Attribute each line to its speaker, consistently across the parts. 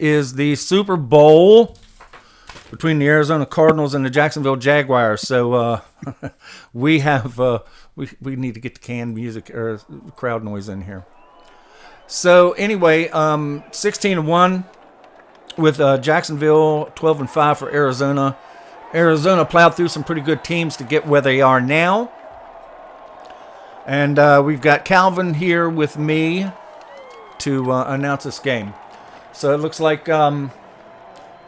Speaker 1: is the Super Bowl between the Arizona Cardinals and the Jacksonville Jaguars. So we have we need to get the canned music or crowd noise in here. So anyway, 16-1 with Jacksonville, 12-5 for Arizona. Arizona plowed through some pretty good teams to get where they are now. And we've got Calvin here with me to announce this game. So it looks like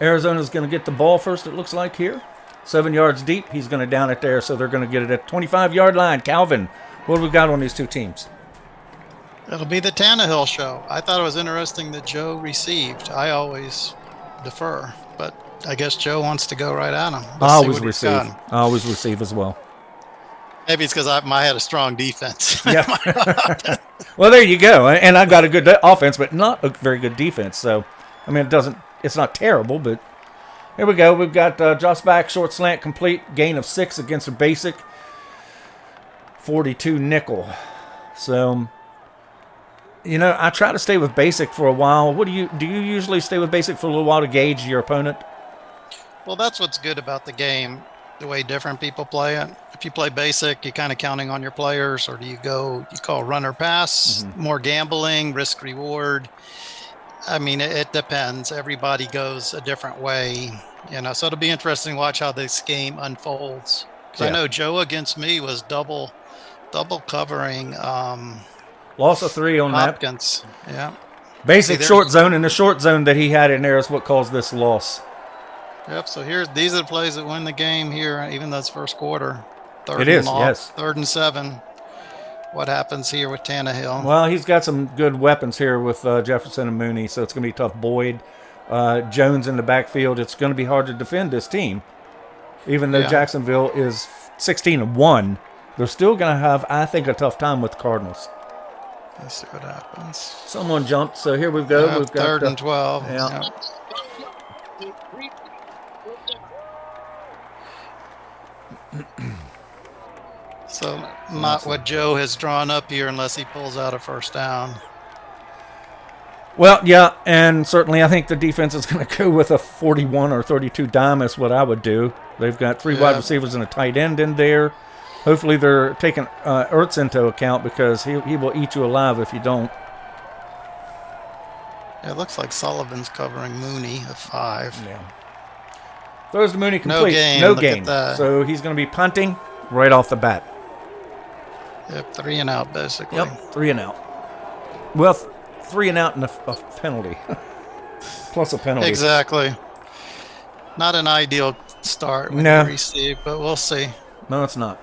Speaker 1: Arizona's going to get the ball first, it looks like here. 7 yards deep. He's going to down it there, so they're going to get it at 25-yard line. Calvin, what do we got on these two teams?
Speaker 2: It'll be the Tannehill show. I thought it was interesting that Joe received. I always defer, but I guess Joe wants to go right at him.
Speaker 1: I always receive. I always receive as well.
Speaker 2: Maybe it's because I had a strong defense.
Speaker 1: Yeah. Well, there you go. And I've got a good offense, but not a very good defense. So, I mean, it's not terrible, but here we go. We've got Josh back, short slant, complete, gain of 6 against a basic 42 nickel. So, I try to stay with basic for a while. Do you usually stay with basic for a little while to gauge your opponent?
Speaker 2: Well, that's what's good about the game, the way different people play it. If you play basic, you're kind of counting on your players, or do you call run or pass, more gambling, risk reward. I mean, it depends. Everybody goes a different way, so it'll be interesting to watch how this game unfolds. Because I know Joe against me was double covering.
Speaker 1: Loss of 3 on
Speaker 2: Hopkins.
Speaker 1: that.
Speaker 2: Yeah.
Speaker 1: Basic short zone, and the short zone that he had in there is what caused this loss.
Speaker 2: Yep, so these are the plays that win the game here, even though it's first quarter.
Speaker 1: Yes.
Speaker 2: 3rd and 7. What happens here with Tannehill?
Speaker 1: Well, he's got some good weapons here with Jefferson and Mooney, so it's going to be tough. Boyd, Jones in the backfield. It's going to be hard to defend this team. Even though Jacksonville is 16-1, they're still going to have, I think, a tough time with the Cardinals.
Speaker 2: Let's see what happens.
Speaker 1: Someone jumped, so here we go. We've got
Speaker 2: 3rd and 12.
Speaker 1: Yeah.
Speaker 2: So not what Joe has drawn up here unless he pulls out a first down.
Speaker 1: Well, yeah, and certainly I think the defense is going to go with a 41 or 32 dime is what I would do. They've got 3 wide receivers and a tight end in there. Hopefully they're taking Ertz into account because he will eat you alive if you don't.
Speaker 2: It looks like Sullivan's covering Mooney at 5.
Speaker 1: Yeah. Throws to Mooney complete. No gain. So he's going to be punting right off the bat.
Speaker 2: Yep, 3 and out basically.
Speaker 1: Yep, 3 and out. Well, 3 and out and a penalty. Plus a penalty.
Speaker 2: Exactly. Not an ideal start when you receive, but we'll see.
Speaker 1: No, it's not.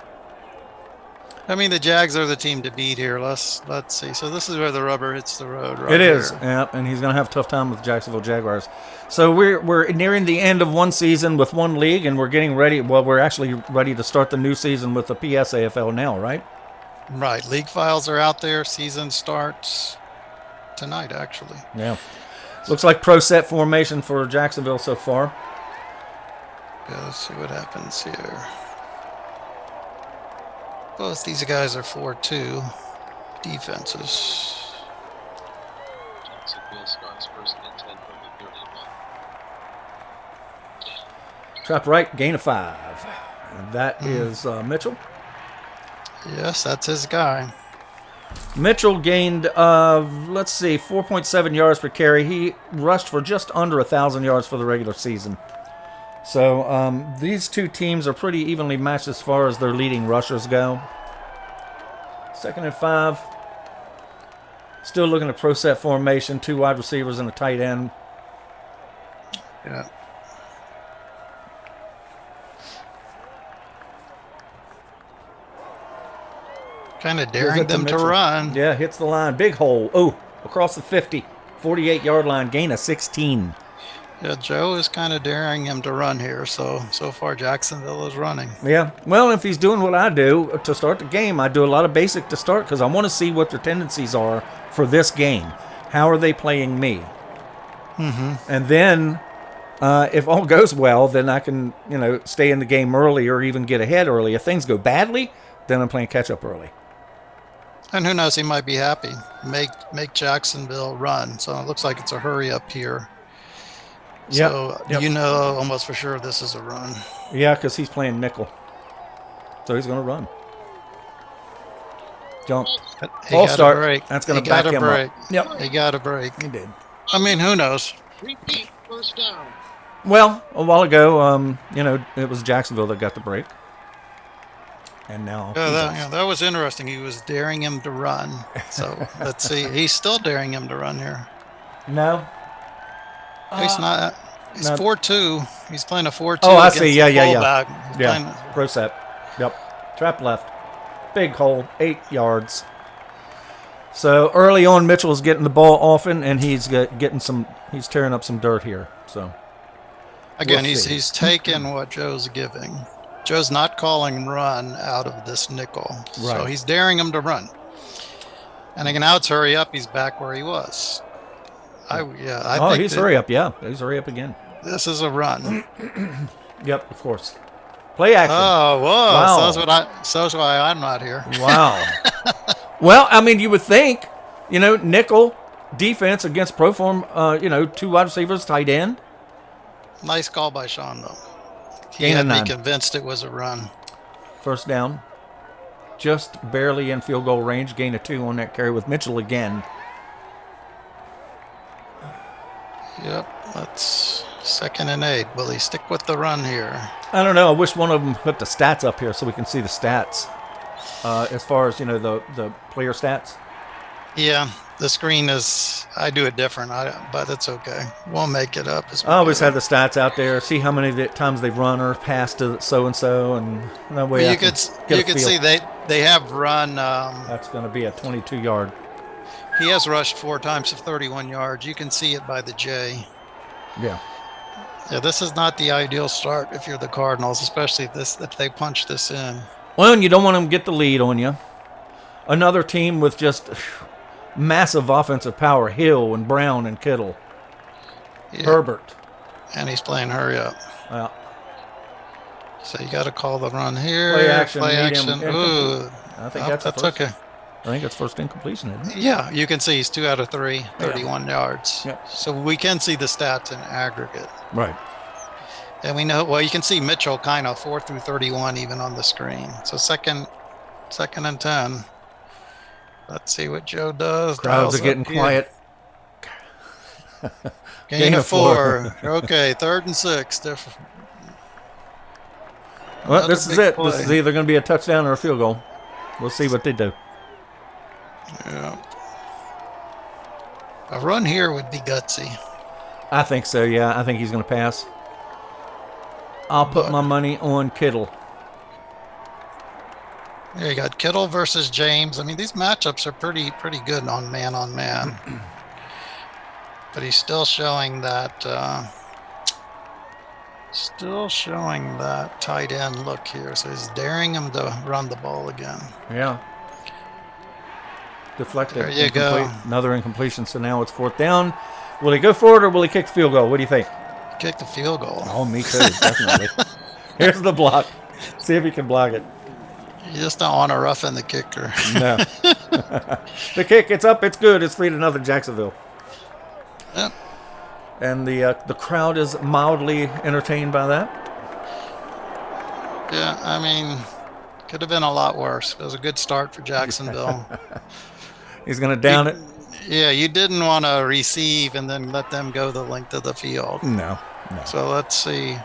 Speaker 2: I mean, the Jags are the team to beat here. Let's see. So this is where the rubber hits the road, right?
Speaker 1: It is, yeah, and he's going to have a tough time with the Jacksonville Jaguars. So we're nearing the end of one season with one league, and we're getting ready. Well, we're actually ready to start the new season with the PSAFL now, right?
Speaker 2: Right. League files are out there. Season starts tonight, actually.
Speaker 1: Yeah. Looks like pro set formation for Jacksonville so far.
Speaker 2: Yeah, let's see what happens here. Both these guys are 4-2 defenses.
Speaker 3: Jacksonville starts first and 10 from the 31.
Speaker 1: Trap right, gain of 5. And that is Mitchell.
Speaker 2: Yes, that's his guy.
Speaker 1: Mitchell gained, 4.7 yards per carry. He rushed for just under 1,000 yards for the regular season. So these two teams are pretty evenly matched as far as their leading rushers go. 2nd and 5. Still looking at pro set formation. 2 wide receivers and a tight end.
Speaker 2: Yeah. Kind of daring them to run.
Speaker 1: Yeah, hits the line. Big hole. Oh, across the 50. 48-yard line. Gain of 16.
Speaker 2: Yeah, Joe is kind of daring him to run here. So far, Jacksonville is running.
Speaker 1: Yeah. Well, if he's doing what I do to start the game, I do a lot of basic to start because I want to see what their tendencies are for this game. How are they playing me?
Speaker 2: Mm-hmm.
Speaker 1: And then if all goes well, then I can, stay in the game early or even get ahead early. If things go badly, then I'm playing catch-up early.
Speaker 2: And who knows, he might be happy. Make Jacksonville run. So it looks like it's a hurry up here.
Speaker 1: Yep,
Speaker 2: So
Speaker 1: yep.
Speaker 2: you know almost for sure this is a run.
Speaker 1: Yeah, because he's playing nickel. So he's going to run. Jump.
Speaker 2: He
Speaker 1: False
Speaker 2: got
Speaker 1: start.
Speaker 2: a break.
Speaker 1: That's going
Speaker 2: He
Speaker 1: to back
Speaker 2: got a
Speaker 1: him
Speaker 2: break.
Speaker 1: up. Yep,
Speaker 2: He got a break.
Speaker 1: he did.
Speaker 2: I mean, who knows?
Speaker 3: Repeat, first down.
Speaker 1: Well, a while ago, it was Jacksonville that got the break. And now he does.
Speaker 2: That was interesting. He was daring him to run. So let's see. He's still daring him to run here.
Speaker 1: No.
Speaker 2: He's not. He's
Speaker 1: no.
Speaker 2: 4-2. He's playing a 4-2.
Speaker 1: Oh, I
Speaker 2: against
Speaker 1: see.
Speaker 2: the
Speaker 1: Yeah.
Speaker 2: fullback. He's
Speaker 1: Yeah.
Speaker 2: playing-
Speaker 1: Pro set. Yep. Trap left. Big hole. 8 yards. So early on, Mitchell's getting the ball often, and he's he's tearing up some dirt here. So
Speaker 2: Again,
Speaker 1: we'll see.
Speaker 2: he's taking what Joe's giving. Joe's not calling run out of this nickel. So
Speaker 1: Right.
Speaker 2: he's daring him to run. And again, now it's hurry up. He's back where he was. I think
Speaker 1: he's hurry up. Yeah, he's hurry up again.
Speaker 2: this is a run.
Speaker 1: Yep, of course. Play action.
Speaker 2: Oh, whoa.
Speaker 1: Wow.
Speaker 2: So's why I'm not here.
Speaker 1: Wow. Well, I mean, you would think, nickel defense against pro form, 2 wide receivers, tight end.
Speaker 2: Nice call by Sean, though. He
Speaker 1: Gain of
Speaker 2: had me
Speaker 1: 9.
Speaker 2: convinced it was a run.
Speaker 1: First down. Just barely in field goal range. Gain of 2 on that carry with Mitchell again.
Speaker 2: Yep, that's 2nd and 8. Will he stick with the run here?
Speaker 1: I don't know. I wish one of them put the stats up here so we can see the stats. As far as, the player stats.
Speaker 2: Yeah, the screen is. I do it different, but it's okay. We'll make it up.
Speaker 1: I always have the stats out there. See how many times they've run or passed to so and so, and that way
Speaker 2: Well,
Speaker 1: I
Speaker 2: you
Speaker 1: can
Speaker 2: could
Speaker 1: get
Speaker 2: you
Speaker 1: a
Speaker 2: could
Speaker 1: feel.
Speaker 2: see they have run.
Speaker 1: That's going to be a 22-yard.
Speaker 2: He has rushed 4 times for 31 yards. You can see it by the J.
Speaker 1: Yeah.
Speaker 2: Yeah, this is not the ideal start if you're the Cardinals, especially if they punch this in.
Speaker 1: Well, and you don't want them to get the lead on you. Another team with just massive offensive power: Hill and Brown and Kittle,
Speaker 2: Yeah,
Speaker 1: Herbert.
Speaker 2: and he's playing hurry up.
Speaker 1: Well,
Speaker 2: So you got to call the run here.
Speaker 1: Play action,
Speaker 2: Play
Speaker 1: medium,
Speaker 2: action.
Speaker 1: incomplete.
Speaker 2: Ooh,
Speaker 1: I think that's the
Speaker 2: that's
Speaker 1: first.
Speaker 2: okay.
Speaker 1: I think it's first incompletion, isn't it?
Speaker 2: Yeah, you can see he's 2 out of 3, 31 yards.
Speaker 1: Yep.
Speaker 2: So we can see the stats in aggregate.
Speaker 1: Right.
Speaker 2: And we know, well, you can see Mitchell kind of 4 through 31 even on the screen. So second and 10. Let's see what Joe does.
Speaker 1: Crowds
Speaker 2: Dials
Speaker 1: are getting
Speaker 2: up here.
Speaker 1: quiet.
Speaker 2: Gain of 4. Okay, 3rd and 6.
Speaker 1: Well,
Speaker 2: Another
Speaker 1: this is
Speaker 2: big
Speaker 1: it.
Speaker 2: play.
Speaker 1: This is either going to be a touchdown or a field goal. We'll see what they do.
Speaker 2: Yeah. A run here would be gutsy.
Speaker 1: I think so, yeah. I think he's going to pass. I'll put my money on Kittle.
Speaker 2: There you got Kittle versus James. I mean, these matchups are pretty good on man. But he's still showing that tight end look here. So he's daring him to run the ball again.
Speaker 1: Yeah. Deflected.
Speaker 2: There you go.
Speaker 1: Incomplete. Another incompletion, so now it's 4th down. Will he go for it or will he kick the field goal? What do you think?
Speaker 2: Kick the field goal.
Speaker 1: Oh, me too, definitely. Here's the block. See if he can block it.
Speaker 2: You just don't want to roughen the kicker.
Speaker 1: No. The kick, it's up, it's good. It's 3-0 Jacksonville.
Speaker 2: Yep.
Speaker 1: And the crowd is mildly entertained by that.
Speaker 2: Yeah, I mean, could have been a lot worse. It was a good start for Jacksonville.
Speaker 1: He's going to down it.
Speaker 2: Yeah, you didn't want to receive and then let them go the length of the field.
Speaker 1: No.
Speaker 2: So let's see.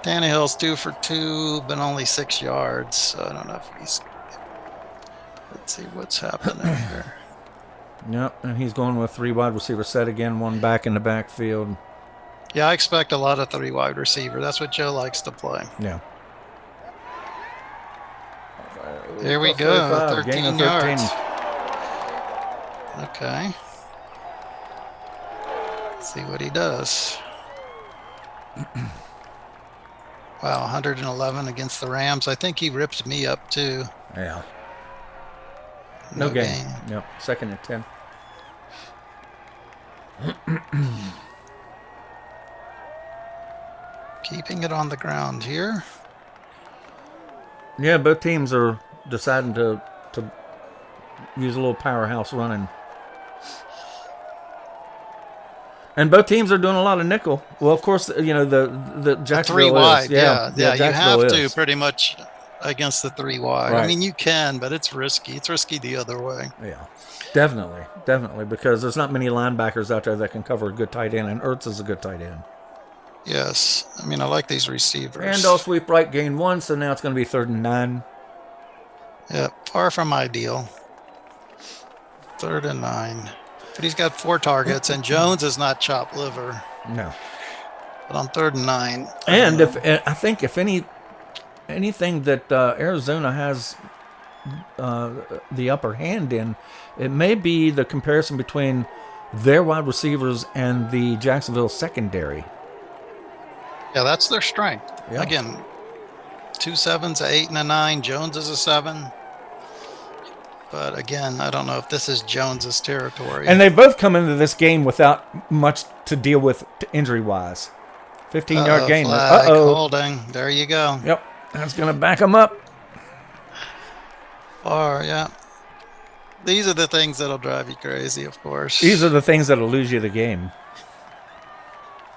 Speaker 2: Tannehill's 2 for 2, but only 6 yards. So I don't know if he's. Let's see what's happening here.
Speaker 1: Yep, and he's going with 3 wide receiver set again, 1 back in the backfield.
Speaker 2: Yeah, I expect a lot of 3 wide receiver. That's what Joe likes to play.
Speaker 1: Yeah.
Speaker 2: Here we go.
Speaker 1: 35, gain
Speaker 2: 13
Speaker 1: of
Speaker 2: yards. Okay. Let's see what he does. Wow, 111 against the Rams. I think he rips me up too.
Speaker 1: Yeah. No gain. Yep, 2nd and 10.
Speaker 2: Keeping it on the ground here.
Speaker 1: Yeah, both teams are deciding to use a little powerhouse running. And both teams are doing a lot of nickel. Well, of course, the Jacksonville
Speaker 2: Three wide.
Speaker 1: is.
Speaker 2: Yeah. You
Speaker 1: Jacksonville
Speaker 2: have to
Speaker 1: is.
Speaker 2: pretty much against the 3 wide.
Speaker 1: Right.
Speaker 2: I mean, you can, but it's risky. It's risky the other way.
Speaker 1: Yeah, definitely, because there's not many linebackers out there that can cover a good tight end, and Ertz is a good tight end.
Speaker 2: Yes. I mean, I like these receivers.
Speaker 1: And all sweep right, gain 1, so now it's going to be 3rd and 9.
Speaker 2: Yeah, far from ideal. 3rd and 9. But he's got 4 targets, and Jones is not chopped liver.
Speaker 1: No.
Speaker 2: But on 3rd and 9.
Speaker 1: And I think if anything that Arizona has the upper hand in, it may be the comparison between their wide receivers and the Jacksonville secondary.
Speaker 2: Yeah, that's their strength.
Speaker 1: Yeah.
Speaker 2: Again, 2 7s, an 8 and a 9. Jones is a 7. But again, I don't know if this is Jones's territory.
Speaker 1: And they both come into this game without much to deal with injury-wise. 15-yard gain.
Speaker 2: Flag, holding. There you go.
Speaker 1: Yep, that's going to back them up.
Speaker 2: Yeah. These are the things that'll drive you crazy, of course.
Speaker 1: These are the things that'll lose you the game.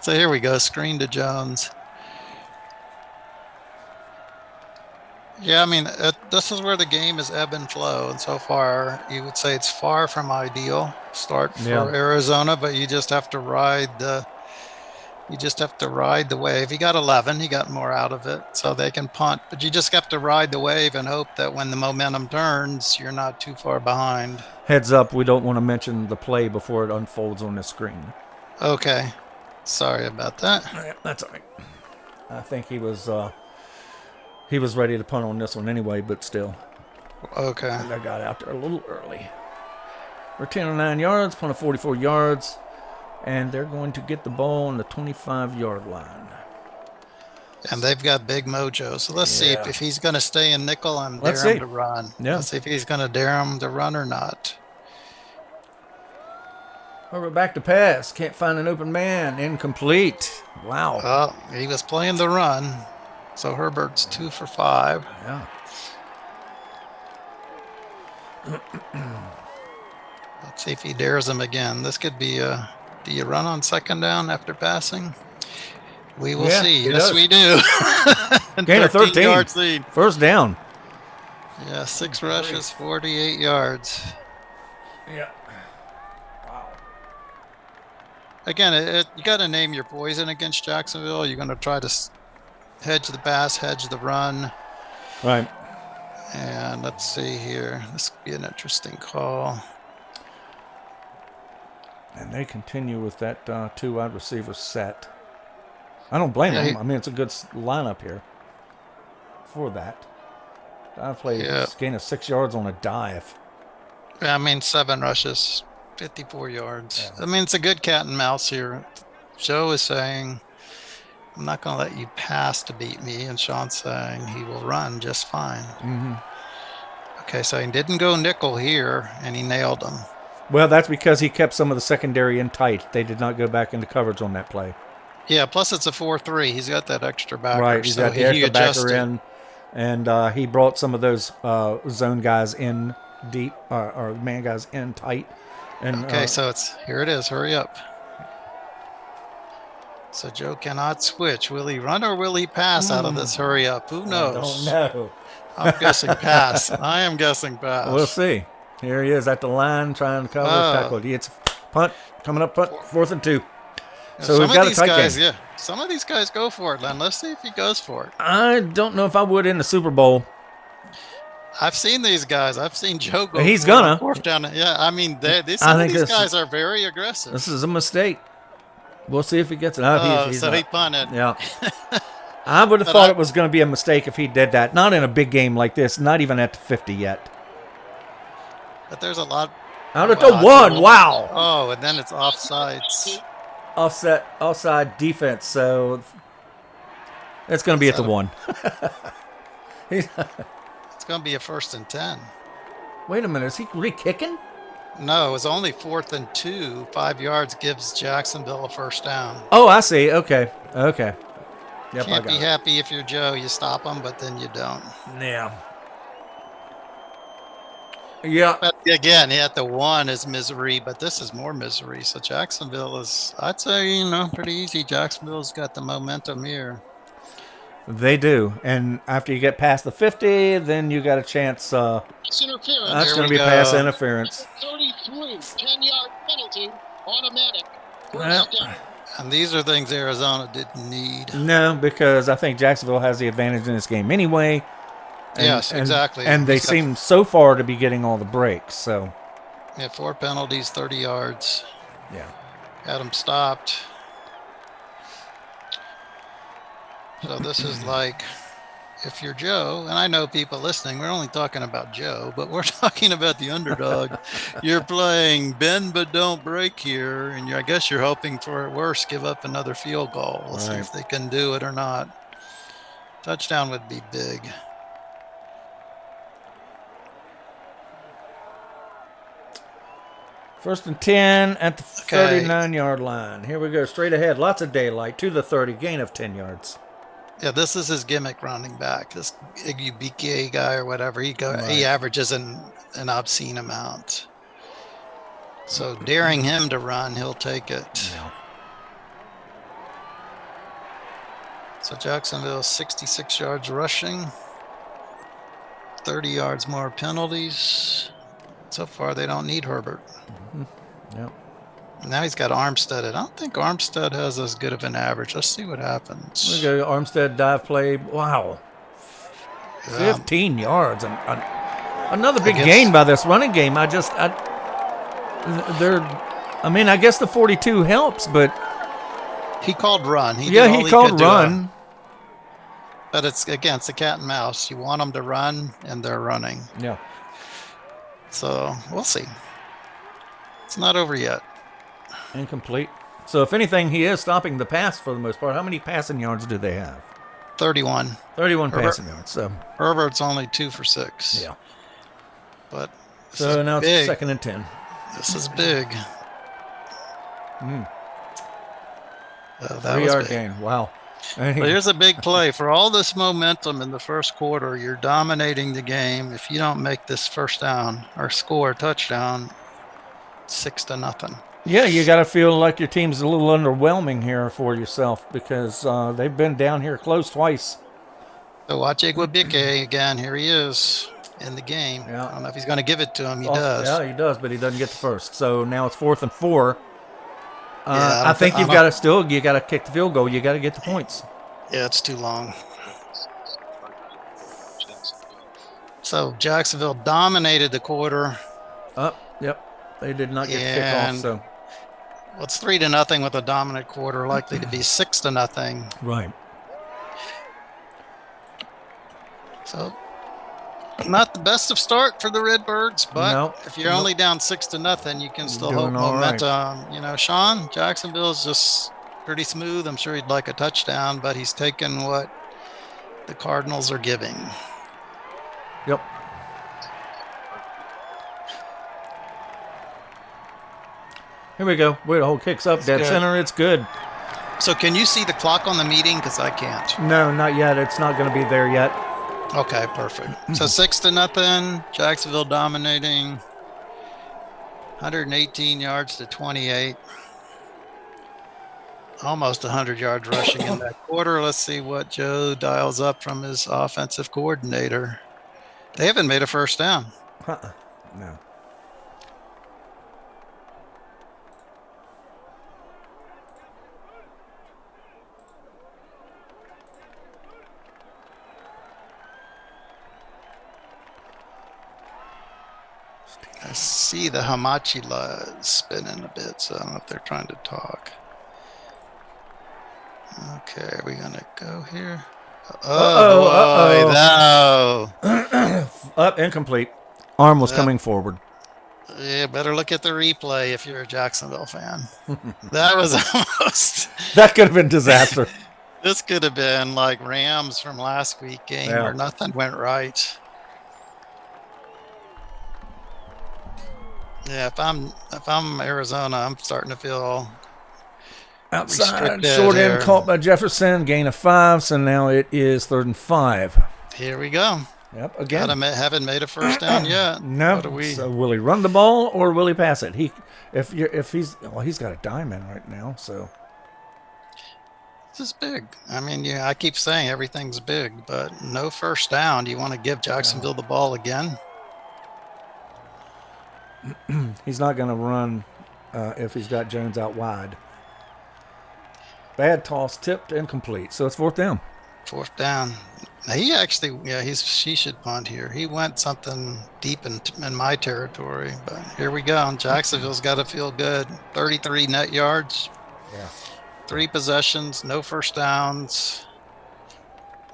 Speaker 2: So here we go, screen to Jones. Yeah, I mean, this is where the game is ebb and flow, and so far, you would say it's far from ideal start for Arizona, but you just have to ride the wave. He got 11, he got more out of it, so they can punt, but you just have to ride the wave and hope that when the momentum turns, you're not too far behind.
Speaker 1: Heads up, we don't want to mention the play before it unfolds on the screen.
Speaker 2: Okay. Sorry about that.
Speaker 1: That's all right. I think he was ready to punt on this one anyway, but still.
Speaker 2: Okay.
Speaker 1: And I got out there a little early. We're 10 or 9 yards, punt of 44 yards, and they're going to get the ball on the 25-yard line.
Speaker 2: And they've got big mojo. So let's see if he's going to stay in nickel and dare him to run.
Speaker 1: Yeah.
Speaker 2: Let's see if he's going to dare him to run or not.
Speaker 1: Herbert back to pass. Can't find an open man. Incomplete. Wow.
Speaker 2: Well, he was playing the run. So Herbert's 2 for 5.
Speaker 1: Yeah.
Speaker 2: Let's see if he dares him again. This could be do you run on 2nd down after passing? We will see. Yes, we do.
Speaker 1: Gain of 13.
Speaker 2: Yards lead.
Speaker 1: First down.
Speaker 2: Yeah, 6 rushes, 48 yards.
Speaker 1: Yeah. Wow.
Speaker 2: Again, you got to name your poison against Jacksonville. You're going to try to hedge the pass, hedge the run.
Speaker 1: Right.
Speaker 2: And let's see here. This could be an interesting call.
Speaker 1: And they continue with that 2 wide receiver set. I don't blame them. I mean, it's a good lineup here for that. I played gain of 6 yards on a dive.
Speaker 2: Yeah, I mean, 7 rushes, 54 yards. Yeah. I mean, it's a good cat and mouse here. Joe is saying, I'm not going to let you pass to beat me. And Sean's saying he will run just fine.
Speaker 1: Mm-hmm.
Speaker 2: Okay, so he didn't go nickel here, and he nailed him.
Speaker 1: Well, that's because he kept some of the secondary in tight. They did not go back into coverage on that play.
Speaker 2: Yeah, plus it's a 4-3. He's got that extra backer.
Speaker 1: Right, he's got the extra backer in. And he brought some of those zone guys in deep, or man guys in tight. And
Speaker 2: okay, so here it is. Hurry up. So Joe cannot switch. Will he run or will he pass out of this hurry up? Who knows?
Speaker 1: I don't know.
Speaker 2: I'm guessing pass. I am guessing pass.
Speaker 1: We'll see. Here he is at the line trying to cover. Tackle. He gets punt. Coming up punt. 4th and 2. So we've got a tight game.
Speaker 2: Yeah, some of these guys go for it, Len. Let's see if he goes for it.
Speaker 1: I don't know if I would in the Super Bowl.
Speaker 2: I've seen these guys. I've seen Joe go.
Speaker 1: He's gonna.
Speaker 2: 4th down. Yeah, I mean, some of these guys are very aggressive.
Speaker 1: This is a mistake. We'll see if he gets it.
Speaker 2: So he punted.
Speaker 1: Yeah. I would have thought it was going to be a mistake if he did that. Not in a big game like this. Not even at the 50 yet.
Speaker 2: But there's a lot.
Speaker 1: Out at the 1. Wow.
Speaker 2: Oh, and then it's offsides.
Speaker 1: Offside defense. So it's going to be at the 1.
Speaker 2: It's going to be a 1st and 10.
Speaker 1: Wait a minute. Is he re-kicking?
Speaker 2: No, it was only 4th and 2. 5 yards gives Jacksonville a 1st down.
Speaker 1: Oh, I see. Okay. Yep,
Speaker 2: Can't be happy if you're Joe. You stop them, but then you don't.
Speaker 1: Yeah. Yeah.
Speaker 2: But again, yeah, the one is misery, but this is more misery. So Jacksonville is, I'd say, pretty easy. Jacksonville's got the momentum here.
Speaker 1: They do. And after you get past the 50, then you got a chance.
Speaker 3: Pass interference.
Speaker 1: That's
Speaker 2: Here
Speaker 1: going to
Speaker 2: we
Speaker 1: be pass
Speaker 2: go.
Speaker 1: interference.
Speaker 3: 33, 10-yard penalty, automatic.
Speaker 1: Well,
Speaker 3: First down.
Speaker 2: And these are things Arizona didn't need.
Speaker 1: no, because I think Jacksonville has the advantage in this game anyway.
Speaker 2: Yes, exactly.
Speaker 1: And they
Speaker 2: He's got-
Speaker 1: seem so far to be getting all the breaks. So,
Speaker 2: Yeah, 4 penalties, 30 yards.
Speaker 1: yeah.
Speaker 2: Got him stopped. So this is like, if you're Joe, and I know people listening, we're only talking about Joe, but we're talking about the underdog. You're playing bend but don't break here, and I guess you're hoping for at worst give up another field goal. We'll see
Speaker 1: Right.
Speaker 2: if they can do it or not. Touchdown would be big.
Speaker 1: First and 10 at the
Speaker 2: Okay.
Speaker 1: 39-yard line. Here we go, straight ahead. Lots of daylight to the 30, gain of 10 yards.
Speaker 2: Yeah, this is his gimmick running back. This BK guy or whatever, he
Speaker 1: Right.
Speaker 2: averages an obscene amount. So daring him to run, he'll take it.
Speaker 1: Yeah.
Speaker 2: So Jacksonville 66 yards rushing, 30 yards more penalties. So far, they don't need Herbert.
Speaker 1: Yep.
Speaker 2: Now he's got Armstead. I don't think Armstead has as good of an average. Let's see what happens.
Speaker 1: We go Armstead dive play. Wow.
Speaker 2: Yeah.
Speaker 1: 15 yards. Another big
Speaker 2: guess-
Speaker 1: gain by this running game. I guess the 42 helps, but
Speaker 2: He called run. He
Speaker 1: yeah,
Speaker 2: did all
Speaker 1: he called
Speaker 2: could do.
Speaker 1: run.
Speaker 2: But it's against the cat and mouse. You want them to run, and they're running.
Speaker 1: Yeah.
Speaker 2: So we'll see. It's not over yet.
Speaker 1: Incomplete. So if anything, he is stopping the pass for the most part. How many passing yards do they have?
Speaker 2: 31.
Speaker 1: 31
Speaker 2: Herbert-
Speaker 1: passing yards. So
Speaker 2: Herbert's only 2 for 6.
Speaker 1: yeah.
Speaker 2: But this
Speaker 1: So
Speaker 2: is
Speaker 1: now
Speaker 2: big.
Speaker 1: it's 2nd and 10.
Speaker 2: This is big.
Speaker 1: Mm.
Speaker 2: That was
Speaker 1: 3-yard
Speaker 2: big.
Speaker 1: gain. Wow. And
Speaker 2: But here's a big play. For all this momentum in the first quarter, you're dominating the game. If you don't make this first down or score a touchdown, 6-0.
Speaker 1: yeah, you got to feel like your team's a little underwhelming here for yourself because they've been down here close twice.
Speaker 2: So watch Igwebike again. Here he is in the game.
Speaker 1: Yeah.
Speaker 2: I don't know if he's going to give it to him. He
Speaker 1: Oh,
Speaker 2: does.
Speaker 1: Yeah, he does, but he doesn't get the first. So now it's 4th and 4.
Speaker 2: Yeah,
Speaker 1: I think you got to kick the field goal. You got to get the points.
Speaker 2: Yeah, it's too long. So Jacksonville dominated the quarter.
Speaker 1: Yep. They did not get the
Speaker 2: And-
Speaker 1: kickoff. So
Speaker 2: Well, it's 3-0 with a dominant quarter, likely to be 6-0.
Speaker 1: right.
Speaker 2: So not the best of start for the Redbirds, but
Speaker 1: No,
Speaker 2: if you're
Speaker 1: no.
Speaker 2: only down 6-0, you can still
Speaker 1: Doing
Speaker 2: hope
Speaker 1: all right.
Speaker 2: momentum. Sean, Jacksonville's just pretty smooth. I'm sure he'd like a touchdown, but he's taking what the Cardinals are giving.
Speaker 1: Yep. Here we go. Wait, the whole kicks up. Dead
Speaker 2: good.
Speaker 1: center. It's good.
Speaker 2: So can you see the clock on the meeting? Because I can't.
Speaker 1: No, not yet. It's not going to be there yet.
Speaker 2: Okay, perfect. So 6-0, Jacksonville dominating. 118 yards to 28. Almost 100 yards rushing in that quarter. Let's see what Joe dials up from his offensive coordinator. They haven't made a first down.
Speaker 1: No.
Speaker 2: I see the Hamachi spinning a bit, so I don't know if they're trying to talk. Okay, are we going to go here? Oh, no.
Speaker 1: Up, incomplete. Arm was coming forward.
Speaker 2: Yeah, better look at the replay if you're a Jacksonville fan. That was almost.
Speaker 1: That could have been disaster.
Speaker 2: This could have been like Rams from last week game
Speaker 1: Yeah.
Speaker 2: where nothing went right. Yeah, if I'm Arizona, I'm starting to feel
Speaker 1: Outside,
Speaker 2: restricted
Speaker 1: short end
Speaker 2: here.
Speaker 1: caught by Jefferson, gain of 5, so now it is 3rd and 5.
Speaker 2: Here we go.
Speaker 1: Yep. Again.
Speaker 2: Haven't made a first down yet.
Speaker 1: No.
Speaker 2: What do we?
Speaker 1: So will he run the ball or will he pass it? He's got a diamond right now. So
Speaker 2: This is big. I mean, I keep saying everything's big, but no first down. Do you want to give Jacksonville the ball again?
Speaker 1: he's not going to run if he's got Jones out wide. Bad toss, tipped, incomplete. So it's fourth down.
Speaker 2: Fourth down. He actually, he should punt here. He went something deep in my territory, but here we go. Jacksonville's got to feel good. 33 net yards.
Speaker 1: Yeah.
Speaker 2: 3 possessions, no first downs.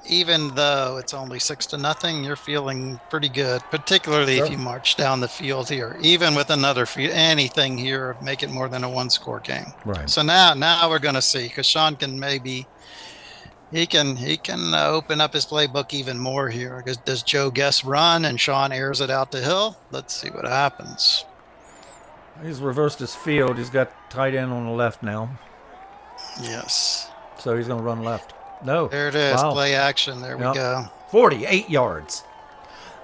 Speaker 2: Even though it's only 6-0, you're feeling pretty good, particularly if you march down the field here. Even with another anything here, make it more than a 1-score game.
Speaker 1: Right.
Speaker 2: So now we're going to see, because Sean can he can open up his playbook even more here. Does Joe Guess run and Sean airs it out the hill? Let's see what happens.
Speaker 1: He's reversed his field. He's got tight end on the left now.
Speaker 2: Yes.
Speaker 1: So he's going to run left. No.
Speaker 2: There it is.
Speaker 1: Wow.
Speaker 2: Play action. There we go.
Speaker 1: 48 yards.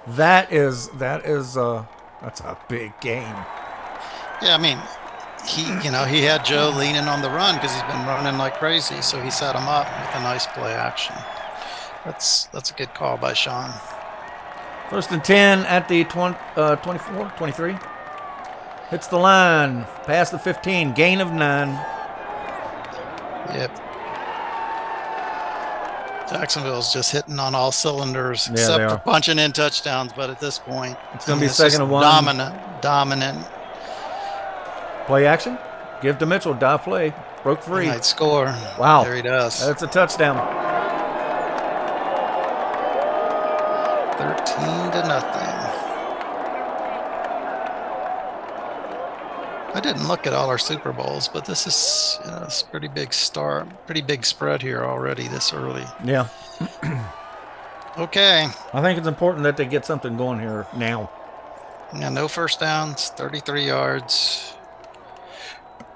Speaker 1: That's a big game.
Speaker 2: Yeah, I mean, he had Joe leaning on the run because he's been running like crazy, so he set him up with a nice play action. That's a good call by Sean.
Speaker 1: First and 10 at the 24, 23. Hits the line, past the 15, gain of 9.
Speaker 2: Yep. Jacksonville's just hitting on all cylinders,
Speaker 1: Yeah,
Speaker 2: except
Speaker 1: they
Speaker 2: for
Speaker 1: are.
Speaker 2: punching in touchdowns. But at this point,
Speaker 1: It's going to be
Speaker 2: it's
Speaker 1: second
Speaker 2: just
Speaker 1: and 1.
Speaker 2: Dominant.
Speaker 1: Play action. Give to Mitchell. Dive play. Broke free.
Speaker 2: Nice score.
Speaker 1: Wow.
Speaker 2: There he does.
Speaker 1: That's a touchdown.
Speaker 2: 13-0. I didn't look at all our Super Bowls, but this is it's a pretty big spread here already this early.
Speaker 1: Yeah.
Speaker 2: Okay.
Speaker 1: I think it's important that they get something going here now.
Speaker 2: Yeah, no first downs, 33 yards.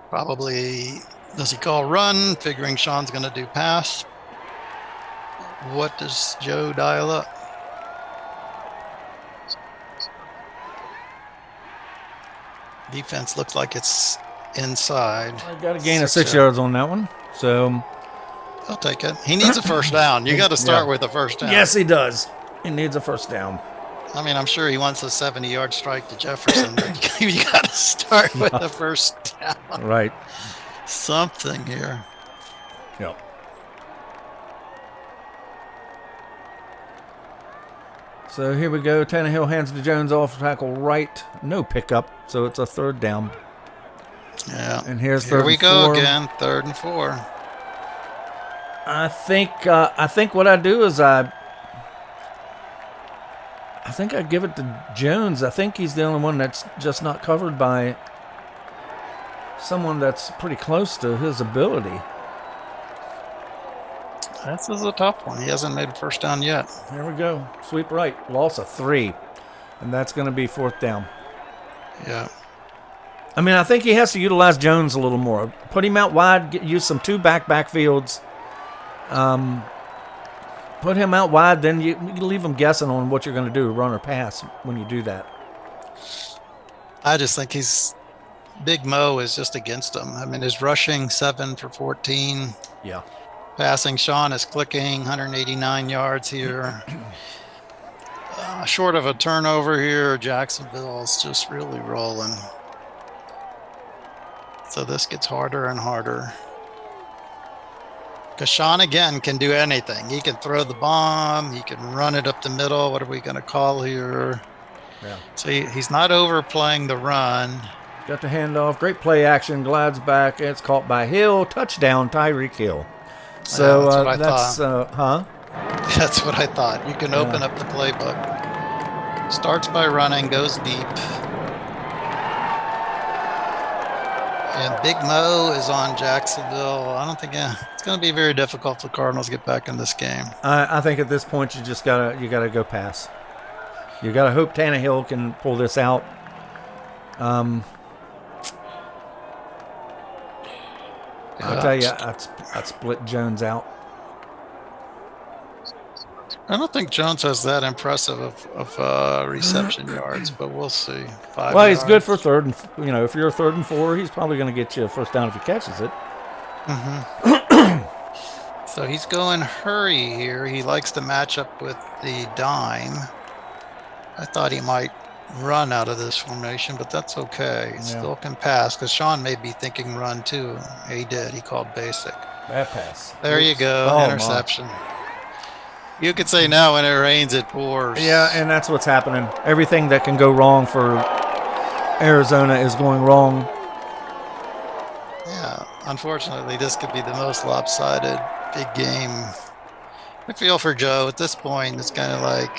Speaker 2: Probably, does he call run, figuring Sean's going to do pass? What does Joe dial up? Defense looks like it's inside.
Speaker 1: I got a gain of 6 yards on that one. So
Speaker 2: I'll take it. He needs a first down. You got to start with a first down.
Speaker 1: yes, he does. He needs a first down.
Speaker 2: I mean, I'm sure he wants a 70-yard strike to Jefferson, but you got to start with the first down.
Speaker 1: Right.
Speaker 2: Something here.
Speaker 1: Yep. So here we go. Tannehill hands to Jones off tackle right. No pickup. So it's a third down.
Speaker 2: Yeah.
Speaker 1: And here's
Speaker 2: Here
Speaker 1: third
Speaker 2: we
Speaker 1: and
Speaker 2: go
Speaker 1: 4.
Speaker 2: again. 3rd and 4.
Speaker 1: I think what I do is I think I give it to Jones. I think he's the only one that's just not covered by someone that's pretty close to his ability.
Speaker 2: This is a tough one. He hasn't made a first down yet.
Speaker 1: Here we go. Sweep right. Loss of 3. And that's going to be fourth down.
Speaker 2: Yeah.
Speaker 1: I mean, I think he has to utilize Jones a little more. Put him out wide. Use some 2 backfields. Put him out wide. Then you leave him guessing on what you're going to do, run or pass, when you do that.
Speaker 2: I just think Big Mo is just against him. I mean, his rushing 7 for 14.
Speaker 1: Yeah.
Speaker 2: Passing, Sean is clicking 189 yards here. Short of a turnover here, Jacksonville is just really rolling. So this gets harder and harder. Because Sean, again, can do anything. He can throw the bomb. He can run it up the middle. What are we going to call here?
Speaker 1: Yeah.
Speaker 2: So he's not overplaying the run.
Speaker 1: Got the handoff. Great play action. Glides back. It's caught by Hill. Touchdown, Tyreek Hill. So
Speaker 2: That's what I thought. You can open up the playbook. Starts by running, goes deep. And Big Mo is on Jacksonville. I don't think it's going to be very difficult for the Cardinals to get back in this game.
Speaker 1: I think at this point you just gotta go pass. You gotta hope Tannehill can pull this out. I'll tell you, I'd split Jones out.
Speaker 2: I don't think Jones has that impressive of reception yards, but we'll see. 5
Speaker 1: Well, he's
Speaker 2: yards.
Speaker 1: good for third and if you're 3rd and 4, he's probably going to get you a first down if he catches it.
Speaker 2: So he's going hurry here. He likes to match up with the dime. I thought he might run out of this formation, but that's okay. He still can pass because Sean may be thinking run too. He did. He called basic.
Speaker 1: Bad pass.
Speaker 2: There you go.
Speaker 1: Oh,
Speaker 2: Interception. You could say now when it rains, it pours.
Speaker 1: Yeah, and that's what's happening. Everything that can go wrong for Arizona is going wrong.
Speaker 2: Yeah, unfortunately, this could be the most lopsided big game. I feel for Joe at this point. It's kind of like,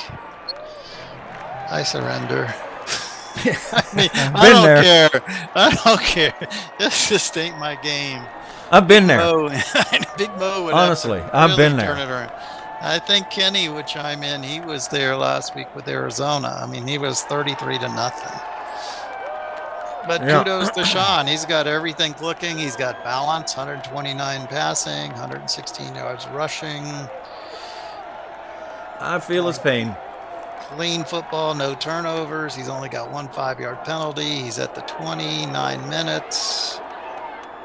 Speaker 2: I surrender. I mean, I don't care. I don't care. This just ain't my game.
Speaker 1: I've been there.
Speaker 2: Big Mo would
Speaker 1: honestly,
Speaker 2: have to
Speaker 1: I've
Speaker 2: really
Speaker 1: been there.
Speaker 2: turn it around. I think Kenny would chime in. He was there last week with Arizona. I mean, he was 33-0. But kudos to Sean. He's got everything clicking. He's got balance, 129 passing, 116 yards rushing.
Speaker 1: I feel his pain.
Speaker 2: Clean football, no turnovers. He's only got 1 5-yard penalty. He's at the 29 minutes.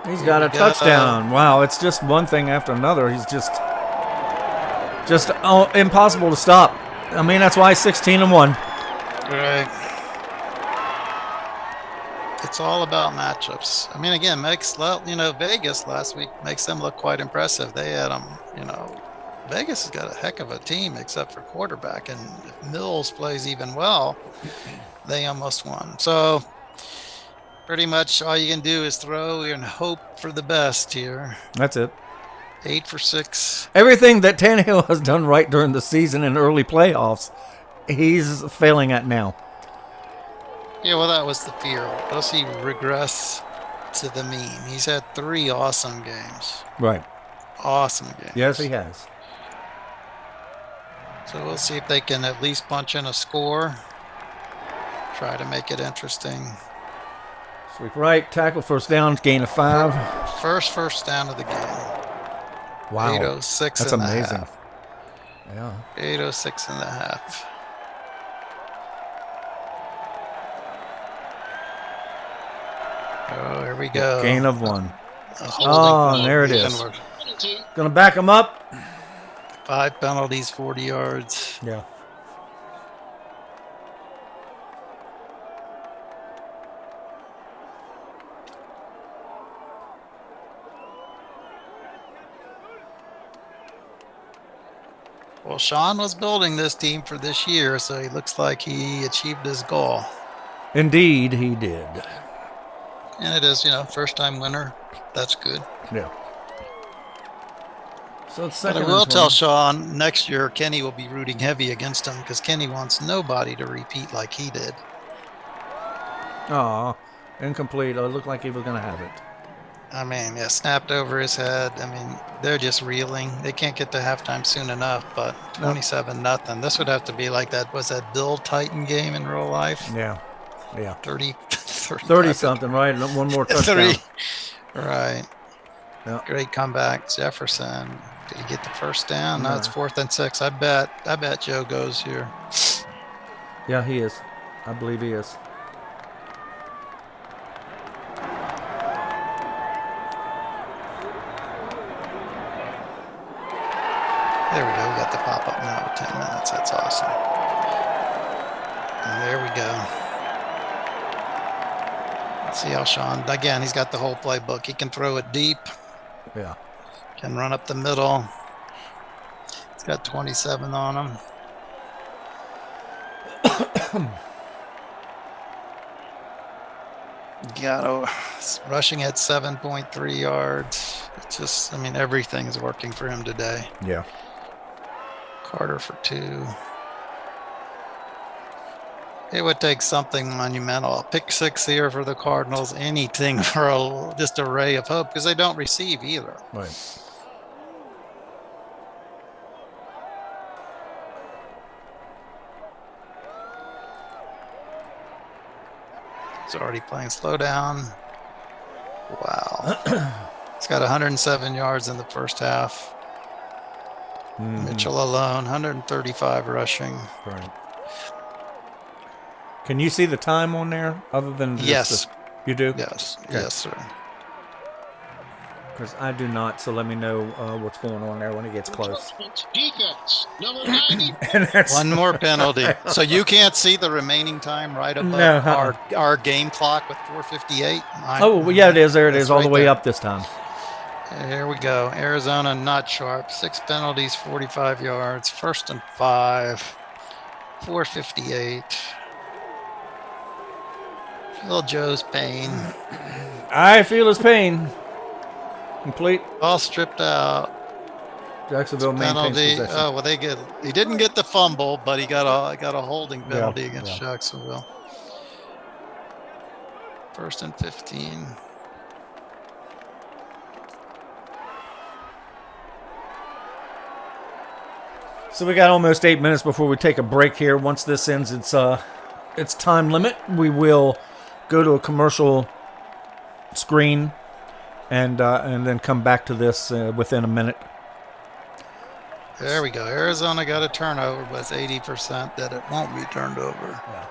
Speaker 1: He's got a touchdown. Wow, it's just one thing after another. He's just impossible to stop. I mean, that's why 16-1.
Speaker 2: Right. It's all about matchups. I mean, again, Vegas last week makes them look quite impressive. They had them, Vegas has got a heck of a team except for quarterback. And if Mills plays even well, they almost won. So pretty much all you can do is throw and hope for the best here.
Speaker 1: That's it.
Speaker 2: 8 for 6.
Speaker 1: Everything that Tannehill has done right during the season and early playoffs, he's failing at now.
Speaker 2: Yeah, well, that was the fear. Does he regress to the mean? He's had 3 awesome games.
Speaker 1: Right.
Speaker 2: Awesome games.
Speaker 1: Yes, he has.
Speaker 2: So we'll see if they can at least punch in a score. Try to make it interesting.
Speaker 1: Sweep right, tackle, first down, gain of 5.
Speaker 2: First down of the game.
Speaker 1: Wow.
Speaker 2: 8:06
Speaker 1: That's
Speaker 2: and a
Speaker 1: amazing.
Speaker 2: half.
Speaker 1: Yeah.
Speaker 2: 8:06 and a half. Oh, here we go.
Speaker 1: Gain of 1.
Speaker 2: Oh,
Speaker 1: there it is. Gonna back him up.
Speaker 2: 5 penalties, 40 yards.
Speaker 1: Yeah.
Speaker 2: Well, Sean was building this team for this year, so he looks like he achieved his goal.
Speaker 1: Indeed, he did.
Speaker 2: And it is, first-time winner. That's good.
Speaker 1: Yeah. So it's
Speaker 2: But
Speaker 1: second.
Speaker 2: I will tell Sean next year Kenny will be rooting heavy against him because Kenny wants nobody to repeat like he did.
Speaker 1: Aw, incomplete. It looked like he was going to have it.
Speaker 2: I mean, yeah, snapped over his head. I mean, they're just reeling. They can't get to halftime soon enough, but 27-0. This would have to be like that. Was that Bill Titan game in real life?
Speaker 1: Yeah.
Speaker 2: 30-something,
Speaker 1: right? One more touchdown.
Speaker 2: Right.
Speaker 1: Yeah.
Speaker 2: Great comeback. Jefferson. Did he get the first down? No, it's 4th and 6. I bet Joe goes here.
Speaker 1: Yeah, he is. I believe he is.
Speaker 2: There we go. We got the pop-up now with 10 minutes. That's awesome. And there we go. Let's see how Sean, again, he's got the whole playbook. He can throw it deep.
Speaker 1: Yeah.
Speaker 2: Can run up the middle. He's got 27 on him. Rushing at 7.3 yards. It's just, everything is working for him today.
Speaker 1: Yeah.
Speaker 2: Carter for 2. It would take something monumental. A pick 6 here for the Cardinals. Anything for just a ray of hope because they don't receive either.
Speaker 1: Right.
Speaker 2: He's already playing slow down. Wow. He's got 107 yards in the first half. Mitchell alone, 135 rushing.
Speaker 1: Right. Can you see the time on there other than just
Speaker 2: Yes.
Speaker 1: you do?
Speaker 2: Yes.
Speaker 1: Okay.
Speaker 2: Yes, sir.
Speaker 1: Because I do not, so let me know what's going on there when it gets close.
Speaker 3: Defense, number 90.
Speaker 1: And that's
Speaker 2: One more penalty. So you can't see the remaining time right above
Speaker 1: No,
Speaker 2: our game clock with 4:58.
Speaker 1: Oh, well, yeah, it is. There it
Speaker 2: That's
Speaker 1: is, all the
Speaker 2: right
Speaker 1: way
Speaker 2: there.
Speaker 1: up this time.
Speaker 2: Here we go. Arizona not sharp. 6 penalties, 45 yards. 1st and 5. 4:58. Feel Joe's pain.
Speaker 1: I feel his pain. Complete.
Speaker 2: All stripped out.
Speaker 1: Jacksonville maintains
Speaker 2: Penalty.
Speaker 1: possession.
Speaker 2: Oh well, he didn't get the fumble, but he got a holding penalty against
Speaker 1: yeah.
Speaker 2: Jacksonville. 1st and 15.
Speaker 1: So we got almost 8 minutes before we take a break here. Once this ends its time limit, we will go to a commercial screen and then come back to this within a minute.
Speaker 2: There we go. Arizona got a turnover, but it's 80% that it won't be turned over.
Speaker 1: Yeah.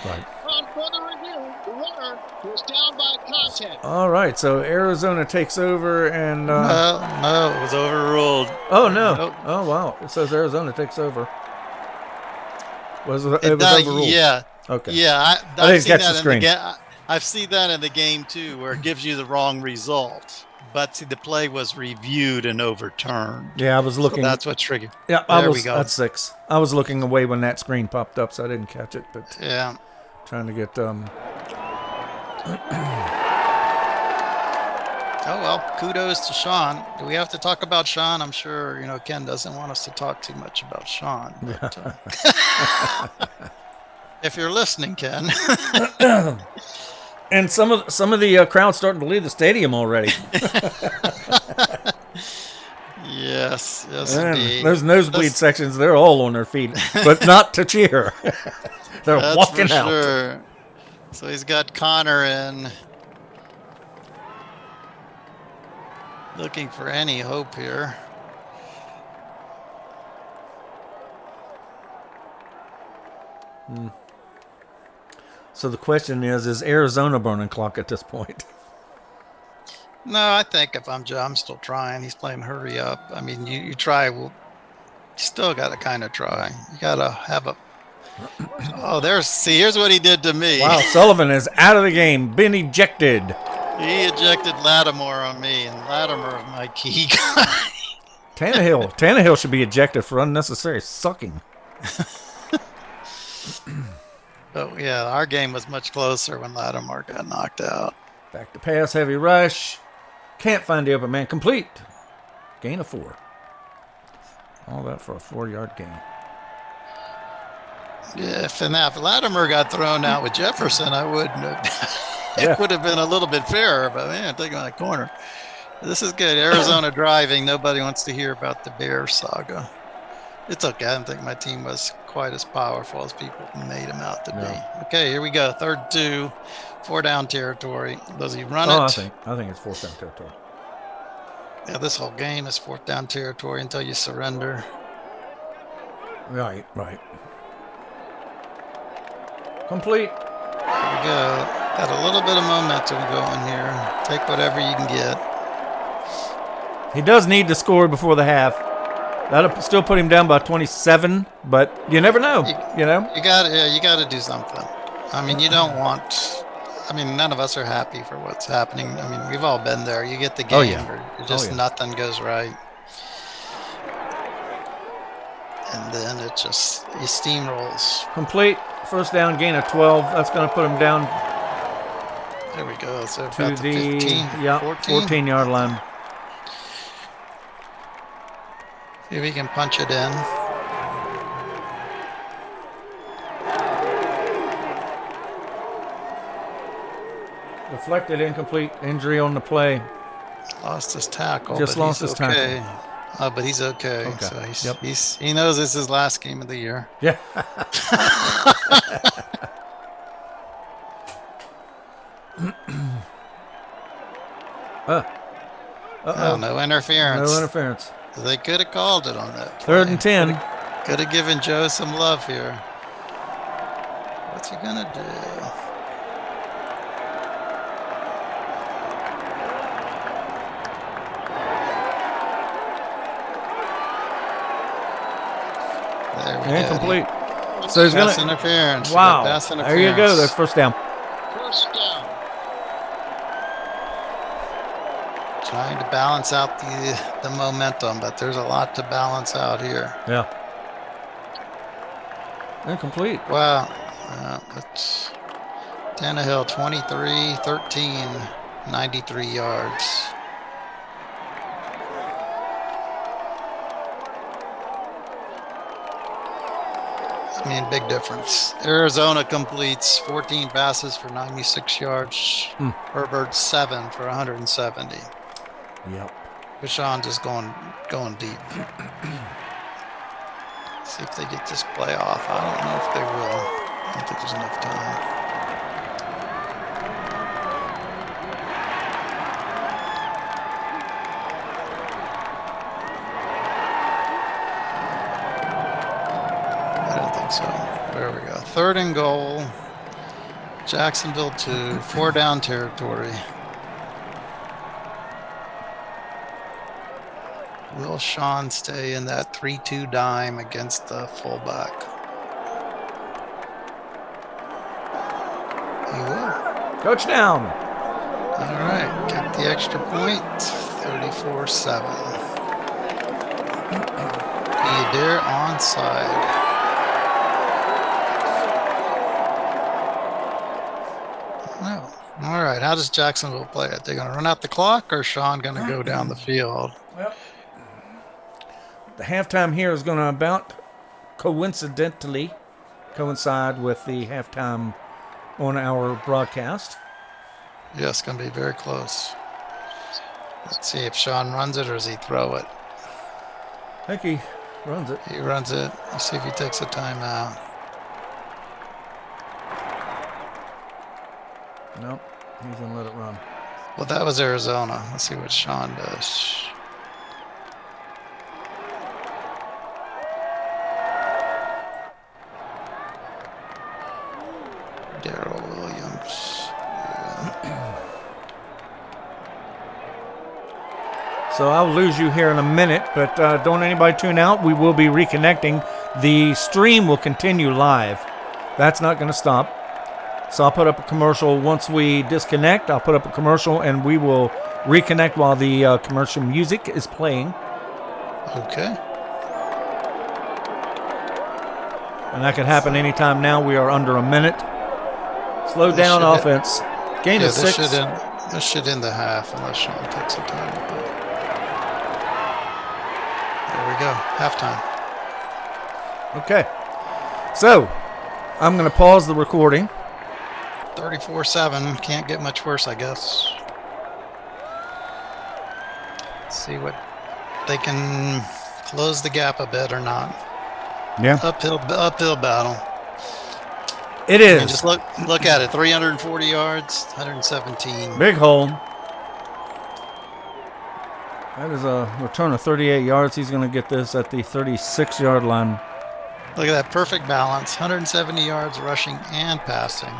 Speaker 1: Right.
Speaker 3: On further review, the runner was down by contact.
Speaker 1: All right. So Arizona takes over and.
Speaker 2: No, it was overruled.
Speaker 1: Oh no!
Speaker 2: Nope.
Speaker 1: Oh wow! It says Arizona takes over. It was
Speaker 2: It
Speaker 1: overruled.
Speaker 2: Yeah.
Speaker 1: Okay.
Speaker 2: Yeah.
Speaker 1: I
Speaker 2: I've
Speaker 1: didn't
Speaker 2: seen
Speaker 1: catch the
Speaker 2: that in
Speaker 1: screen.
Speaker 2: I've seen that in the game too, where it gives you the wrong result. But see, the play was reviewed and overturned.
Speaker 1: Yeah, I was looking.
Speaker 2: So that's what triggered.
Speaker 1: Yeah,
Speaker 2: There we go.
Speaker 1: That's 6. I was looking away when that screen popped up, so I didn't catch it. But
Speaker 2: Yeah.
Speaker 1: trying to get.
Speaker 2: Oh well, kudos to Sean. Do we have to talk about Sean? I'm sure Ken doesn't want us to talk too much about Sean. But, if you're listening, Ken.
Speaker 1: And some of the crowd starting to leave the stadium already.
Speaker 2: Yes,
Speaker 1: Man,
Speaker 2: indeed.
Speaker 1: those nosebleed sections, they're all on their feet, but not to cheer. They're
Speaker 2: That's
Speaker 1: walking
Speaker 2: for
Speaker 1: out.
Speaker 2: sure. So he's got Connor in. Looking for any hope here.
Speaker 1: So the question is Arizona burning clock at this point?
Speaker 2: No, I think if I'm Joe, I'm still trying. He's playing hurry up. I mean, you try. Well, you still got to kind of try. You got to have a. Oh, here's what he did to me.
Speaker 1: Wow, Sullivan is out of the game, been ejected.
Speaker 2: He ejected Lattimore on me, and Lattimore is my key guy.
Speaker 1: Tannehill should be ejected for unnecessary sucking.
Speaker 2: But yeah, our game was much closer when Lattimore got knocked out.
Speaker 1: Back to pass, heavy rush. Can't find the open man. Complete. Gain of 4. All that for a 4-yard gain.
Speaker 2: Yeah, if Lattimore got thrown out with Jefferson, I wouldn't have.
Speaker 1: Yeah.
Speaker 2: It would have been a little bit fairer, but man, taking that corner. This is good. Arizona driving. Nobody wants to hear about the Bears saga. It's okay. I don't think my team was quite as powerful as people made him out to be. Okay, here we go. 3rd 2, 4 down territory. Does he run it?
Speaker 1: I think it's 4th down territory.
Speaker 2: Yeah, this whole game is 4th down territory until you surrender.
Speaker 1: Right. Complete.
Speaker 2: Here we go. Got a little bit of momentum going here. Take whatever you can get.
Speaker 1: He does need to score before the half. That'll still put him down by 27, but you never know. You
Speaker 2: got to do something. I mean, you don't want. I mean, none of us are happy for what's happening. I mean, we've all been there. You get the game, or nothing goes right, and then it just he steamrolls.
Speaker 1: Complete. 1st down, gain of 12. That's going to put him down
Speaker 2: There we go. So
Speaker 1: to
Speaker 2: about
Speaker 1: the
Speaker 2: 15,
Speaker 1: 14-yard line.
Speaker 2: See if we can punch it in.
Speaker 1: Deflected, incomplete, injury on the play.
Speaker 2: Lost his tackle.
Speaker 1: Just
Speaker 2: but
Speaker 1: lost
Speaker 2: he's
Speaker 1: his
Speaker 2: okay.
Speaker 1: tackle.
Speaker 2: But he's okay.
Speaker 1: Okay.
Speaker 2: So he knows this is his last game of the year.
Speaker 1: Yeah.
Speaker 2: Oh, no interference.
Speaker 1: No interference.
Speaker 2: They could have called it on that play.
Speaker 1: 3rd and 10.
Speaker 2: Could have given Joe some love here. What's he gonna do? There we go.
Speaker 1: Incomplete. So he's
Speaker 2: Pass
Speaker 1: going to.
Speaker 2: interference.
Speaker 1: Wow.
Speaker 2: Pass
Speaker 1: There you
Speaker 2: interference.
Speaker 1: go. That's first down.
Speaker 3: First down.
Speaker 2: Trying to balance out the momentum, but there's a lot to balance out here.
Speaker 1: Yeah. Incomplete.
Speaker 2: Wow. It's Tannehill 23-13, 93 yards. I mean, big difference. Arizona completes 14 passes for 96 yards. Herbert 7 for 170.
Speaker 1: Yep.
Speaker 2: Rashawn just going deep. See if they get this play off. I don't know if they will. I don't think there's enough time. I don't think so. There we go. 3rd and goal. Jacksonville 2. 4 down territory. Will Sean stay in that 3-2 dime against the fullback? He will.
Speaker 1: Touchdown.
Speaker 2: All right. Get the extra point. 34-7. Adair onside. No. All right. How does Jacksonville play it? They going to run out the clock, or is Sean going to go down the field?
Speaker 1: Well, the halftime here is going to about coincidentally coincide with the halftime on our broadcast.
Speaker 2: Yeah, it's going to be very close. Let's see if Sean runs it or does he throw it.
Speaker 1: I think he runs it.
Speaker 2: He runs it. Let's see if he takes a timeout.
Speaker 1: Nope. He's going to let it run.
Speaker 2: Well, that was Arizona. Let's see what Sean does. Darrell Williams.
Speaker 1: So I'll lose you here in a minute, but don't anybody tune out. We will be reconnecting. The stream will continue live. That's not going to stop. So I'll put up a commercial. Once we disconnect, I'll put up a commercial, and we will reconnect while the commercial music is playing.
Speaker 2: Okay.
Speaker 1: And that can happen anytime now. We are under a minute. Slow down offense. Gain of 6.
Speaker 2: This should end the half unless Sean takes a time. There we go. Halftime.
Speaker 1: Okay. So I'm going to pause the recording.
Speaker 2: 34-7. Can't get much worse, I guess. Let's see what they can close the gap a bit or not.
Speaker 1: Yeah.
Speaker 2: Uphill battle.
Speaker 1: It
Speaker 2: I
Speaker 1: is.
Speaker 2: mean, just look at it. 340 yards, 117.
Speaker 1: Big hole. That is a return of 38 yards. He's going to get this at the 36-yard line.
Speaker 2: Look at that perfect balance. 170 yards rushing and passing.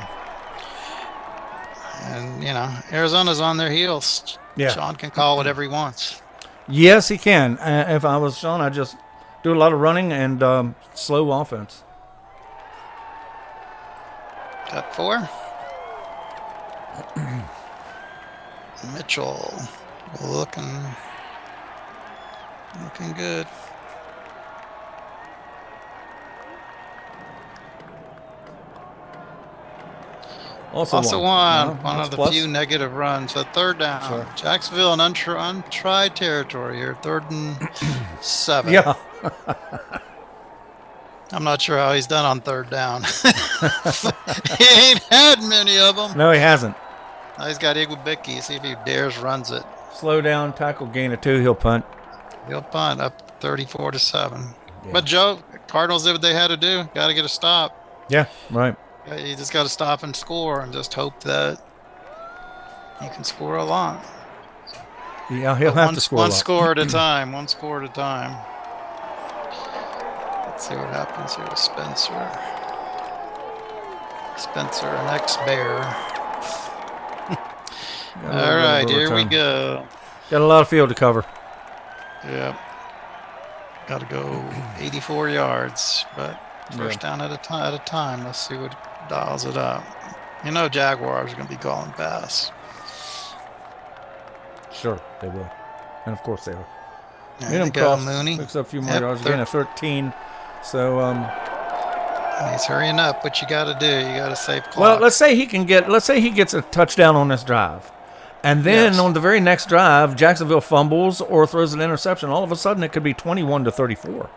Speaker 2: And, you know, Arizona's on their heels.
Speaker 1: Yeah.
Speaker 2: Sean can call whatever he wants.
Speaker 1: Yes, he can. If I was Sean, I'd just do a lot of running and slow offense.
Speaker 2: Got 4. Mitchell looking good. Also won. One of the few negative runs. So 3rd down. Sure. Jacksonville in untried territory here. 3rd and 7.
Speaker 1: Yeah.
Speaker 2: I'm not sure how he's done on 3rd down. He ain't had many of them.
Speaker 1: No, he hasn't.
Speaker 2: Now he's got Igwebiki. See if he dares runs it.
Speaker 1: Slow down, tackle, gain of 2. He'll punt.
Speaker 2: He'll punt up 34-7. Yeah. But Joe, Cardinals did what they had to do. Got to get a stop.
Speaker 1: Yeah, right.
Speaker 2: You just got to stop and score and just hope that you can score a lot.
Speaker 1: Yeah, he'll have to score
Speaker 2: one
Speaker 1: a lot.
Speaker 2: score at a time. One score at a time. Let's see what happens here with Spencer. Spencer, an ex-Bear. All right, here we go.
Speaker 1: Got a lot of field to cover.
Speaker 2: Yep. Got to go 84 yards, but first down at a time. Let's see what dials it up. You know, Jaguars are going to be calling pass.
Speaker 1: Sure, they will. And of course they will.
Speaker 2: There you go, Mooney.
Speaker 1: Picks up a few more yards. Again, a 13. So,
Speaker 2: he's hurrying up. What you got to do? You got to save clock.
Speaker 1: Well, let's say he gets a touchdown on this drive. And then on the very next drive, Jacksonville fumbles or throws an interception. All of a sudden, it could be 21-34.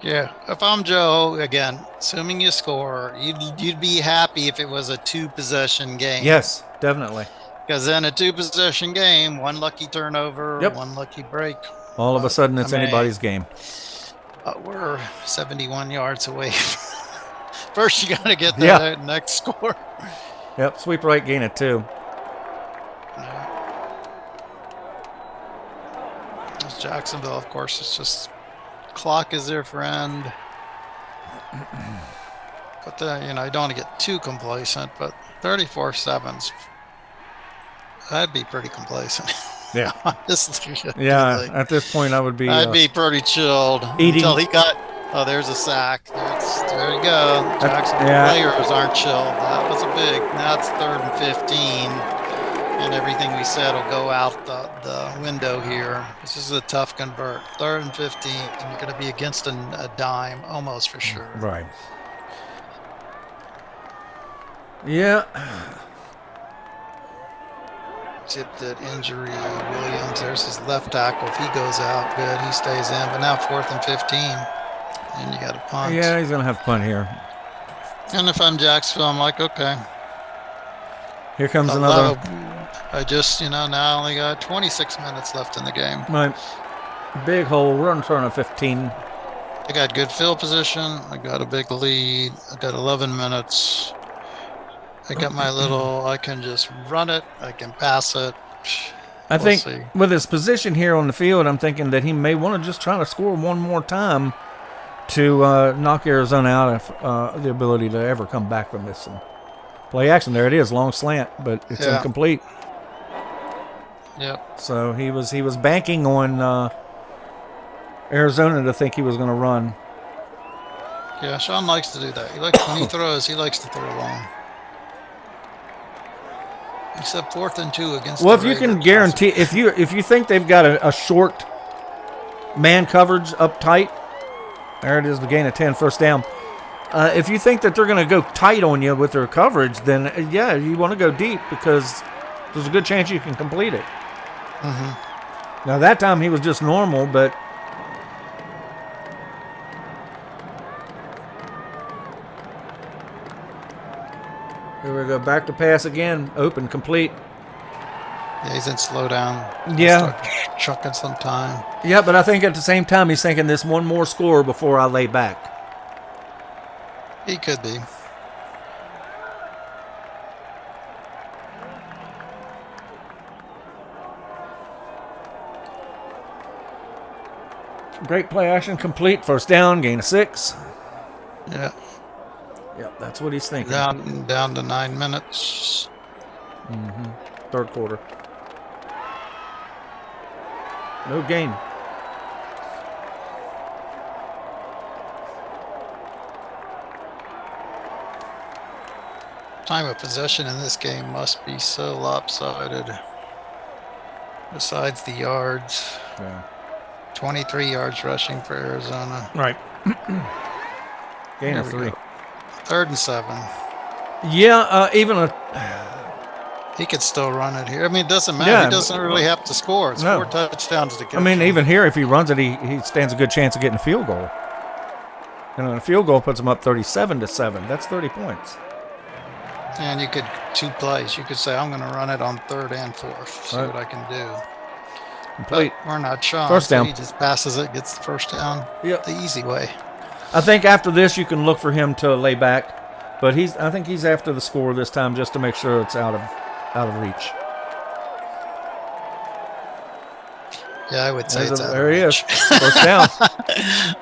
Speaker 2: Yeah. If I'm Joe, again, assuming you score, you'd be happy if it was a 2-possession game.
Speaker 1: Yes, definitely.
Speaker 2: Because in a 2-possession game, one lucky turnover, one lucky break.
Speaker 1: All of a sudden, it's anybody's game.
Speaker 2: We're 71 yards away. First, you got to get that next score.
Speaker 1: Yep, sweep right, gain it 2.
Speaker 2: Jacksonville, of course, it's just clock is their friend. But you don't want to get too complacent, but 34-7's I'd be pretty complacent.
Speaker 1: Yeah.
Speaker 2: Yeah,
Speaker 1: at this point I would be
Speaker 2: I'd be pretty chilled until he got there's a sack. There you go. Jacksonville players aren't chilled. That was that's 3rd and 15. And everything we said will go out the window here. This is a tough convert. 3rd and 15, and you're going to be against a dime, almost for sure.
Speaker 1: Right. Yeah.
Speaker 2: Tipped at injury. Williams, there's his left tackle. If he goes out, good. He stays in. But now 4th and 15. And you got a punt.
Speaker 1: Yeah, he's going to have punt here.
Speaker 2: And if I'm Jacksonville, I'm like, okay.
Speaker 1: Here comes another.
Speaker 2: I just, now I only got 26 minutes left in the game.
Speaker 1: Right. Big hole. We're on turn of 15.
Speaker 2: I got good field position. I got a big lead. I got 11 minutes. I got my I can just run it. I can pass it.
Speaker 1: I think with his position here on the field, I'm thinking that he may want to just try to score one more time to knock Arizona out of the ability to ever come back from this. And play action. There it is. Long slant, but it's incomplete.
Speaker 2: Yep.
Speaker 1: So he was banking on Arizona to think he was going to run.
Speaker 2: Yeah, Sean likes to do that. He likes when he throws. He likes to throw long. Except 4th and 2 against.
Speaker 1: Well, if you can guarantee, if you think they've got a short man coverage up tight, there it is, the gain of 10, first down. If you think that they're going to go tight on you with their coverage, then you want to go deep because there's a good chance you can complete it.
Speaker 2: Mm-hmm.
Speaker 1: Now that time he was just normal, but here we go, back to pass again, open, complete.
Speaker 2: Yeah, he's in slow down.
Speaker 1: Yeah,
Speaker 2: chucking some time.
Speaker 1: Yeah, but I think at the same time he's thinking this one more score before I lay back.
Speaker 2: He could be.
Speaker 1: Great play action, complete, first down, gain of 6.
Speaker 2: Yeah.
Speaker 1: Yep, that's what he's thinking.
Speaker 2: Down to 9 minutes.
Speaker 1: Mm-hmm. 3rd quarter. No gain.
Speaker 2: Time of possession in this game must be so lopsided. Besides the yards.
Speaker 1: Yeah.
Speaker 2: 23 yards rushing for Arizona.
Speaker 1: Right. Gain of 3.
Speaker 2: 3rd and 7.
Speaker 1: Yeah,
Speaker 2: he could still run it here. I mean, it doesn't matter. He doesn't really have to score. It's 4 touchdowns to get.
Speaker 1: I mean, even here, if he runs it, he stands a good chance of getting a field goal. And a field goal puts him up 37-7. That's 30 points.
Speaker 2: And you could 2 plays. You could say, I'm going to run it on 3rd and 4th. See what I can do.
Speaker 1: Complete.
Speaker 2: But we're not Sean.
Speaker 1: First down.
Speaker 2: So he just passes it, gets the first down.
Speaker 1: Yep.
Speaker 2: The easy way.
Speaker 1: I think after this, you can look for him to lay back. But I think he's after the score this time just to make sure it's out of reach.
Speaker 2: Yeah, I would say it's out of
Speaker 1: There he is.
Speaker 2: reach.
Speaker 1: First down.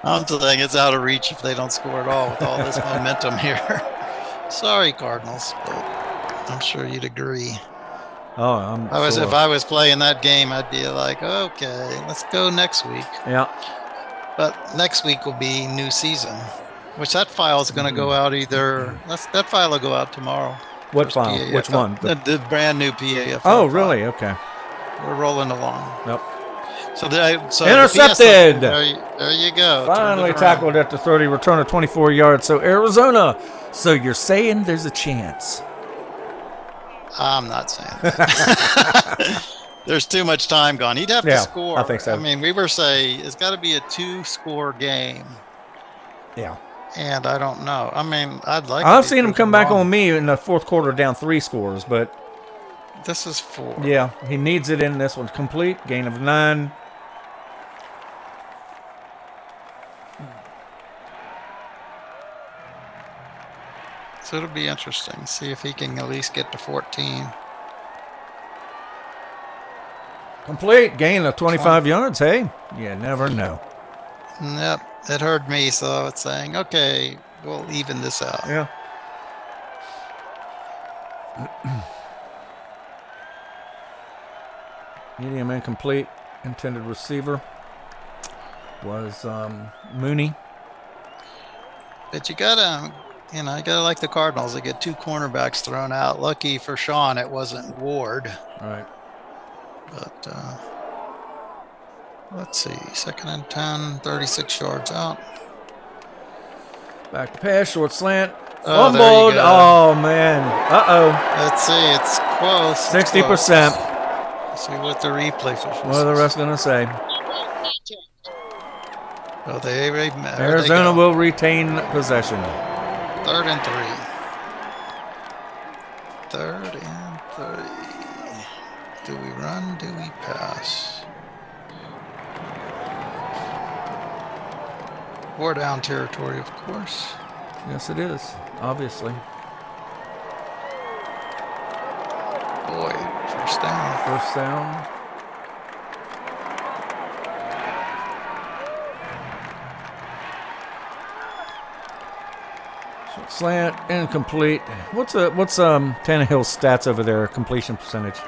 Speaker 2: I'm saying it's out of reach if they don't score at all with all this momentum here. Sorry, Cardinals, but I'm sure you'd agree.
Speaker 1: Oh, I'm sure.
Speaker 2: If I was playing that game, I'd be like, okay, let's go next week.
Speaker 1: Yeah.
Speaker 2: But next week will be new season, which that file is going to go out that file will go out tomorrow.
Speaker 1: What
Speaker 2: First
Speaker 1: file?
Speaker 2: PAFL.
Speaker 1: Which one?
Speaker 2: The brand new PAFL.
Speaker 1: Oh, really? Okay.
Speaker 2: We're rolling along.
Speaker 1: Yep.
Speaker 2: So
Speaker 1: Intercepted.
Speaker 2: There you go.
Speaker 1: Finally tackled at the 30, return of 24 yards. So Arizona. So you're saying there's a chance?
Speaker 2: I'm not saying that. There's too much time gone. He'd have to score.
Speaker 1: I think so.
Speaker 2: I mean, we were saying it's got to be a 2-score game.
Speaker 1: Yeah.
Speaker 2: And I don't know. I mean,
Speaker 1: I've seen him come back on me in the fourth quarter down 3 scores, but
Speaker 2: this is 4.
Speaker 1: Yeah, he needs it in this one. Complete, gain of 9.
Speaker 2: So it'll be interesting. See if he can at least get to 14.
Speaker 1: Complete, gain of 25 yards. Hey, you never know.
Speaker 2: Yep, it hurt me, so it's saying, okay, we'll even this out.
Speaker 1: Yeah. Medium incomplete. Intended receiver was Mooney.
Speaker 2: But you gotta like the Cardinals. They get 2 cornerbacks thrown out. Lucky for Sean, it wasn't Ward.
Speaker 1: All right.
Speaker 2: But let's see, 2nd and 10, 36 yards out.
Speaker 1: Back to pass, short slant.
Speaker 2: Oh,
Speaker 1: Fumbled. Oh, man. Uh-oh.
Speaker 2: Let's see, it's close.
Speaker 1: 60%.
Speaker 2: Let's see what the replay says.
Speaker 1: What are the rest going to say?
Speaker 2: Oh,
Speaker 1: Arizona will retain possession.
Speaker 2: 3rd and 3. 3rd and 3. Do we run? Do we pass? 4 down territory, of course.
Speaker 1: Yes, it is. Obviously.
Speaker 2: Boyd, first down.
Speaker 1: First down. Slant, incomplete. What's Tannehill's stats over there? Completion percentage.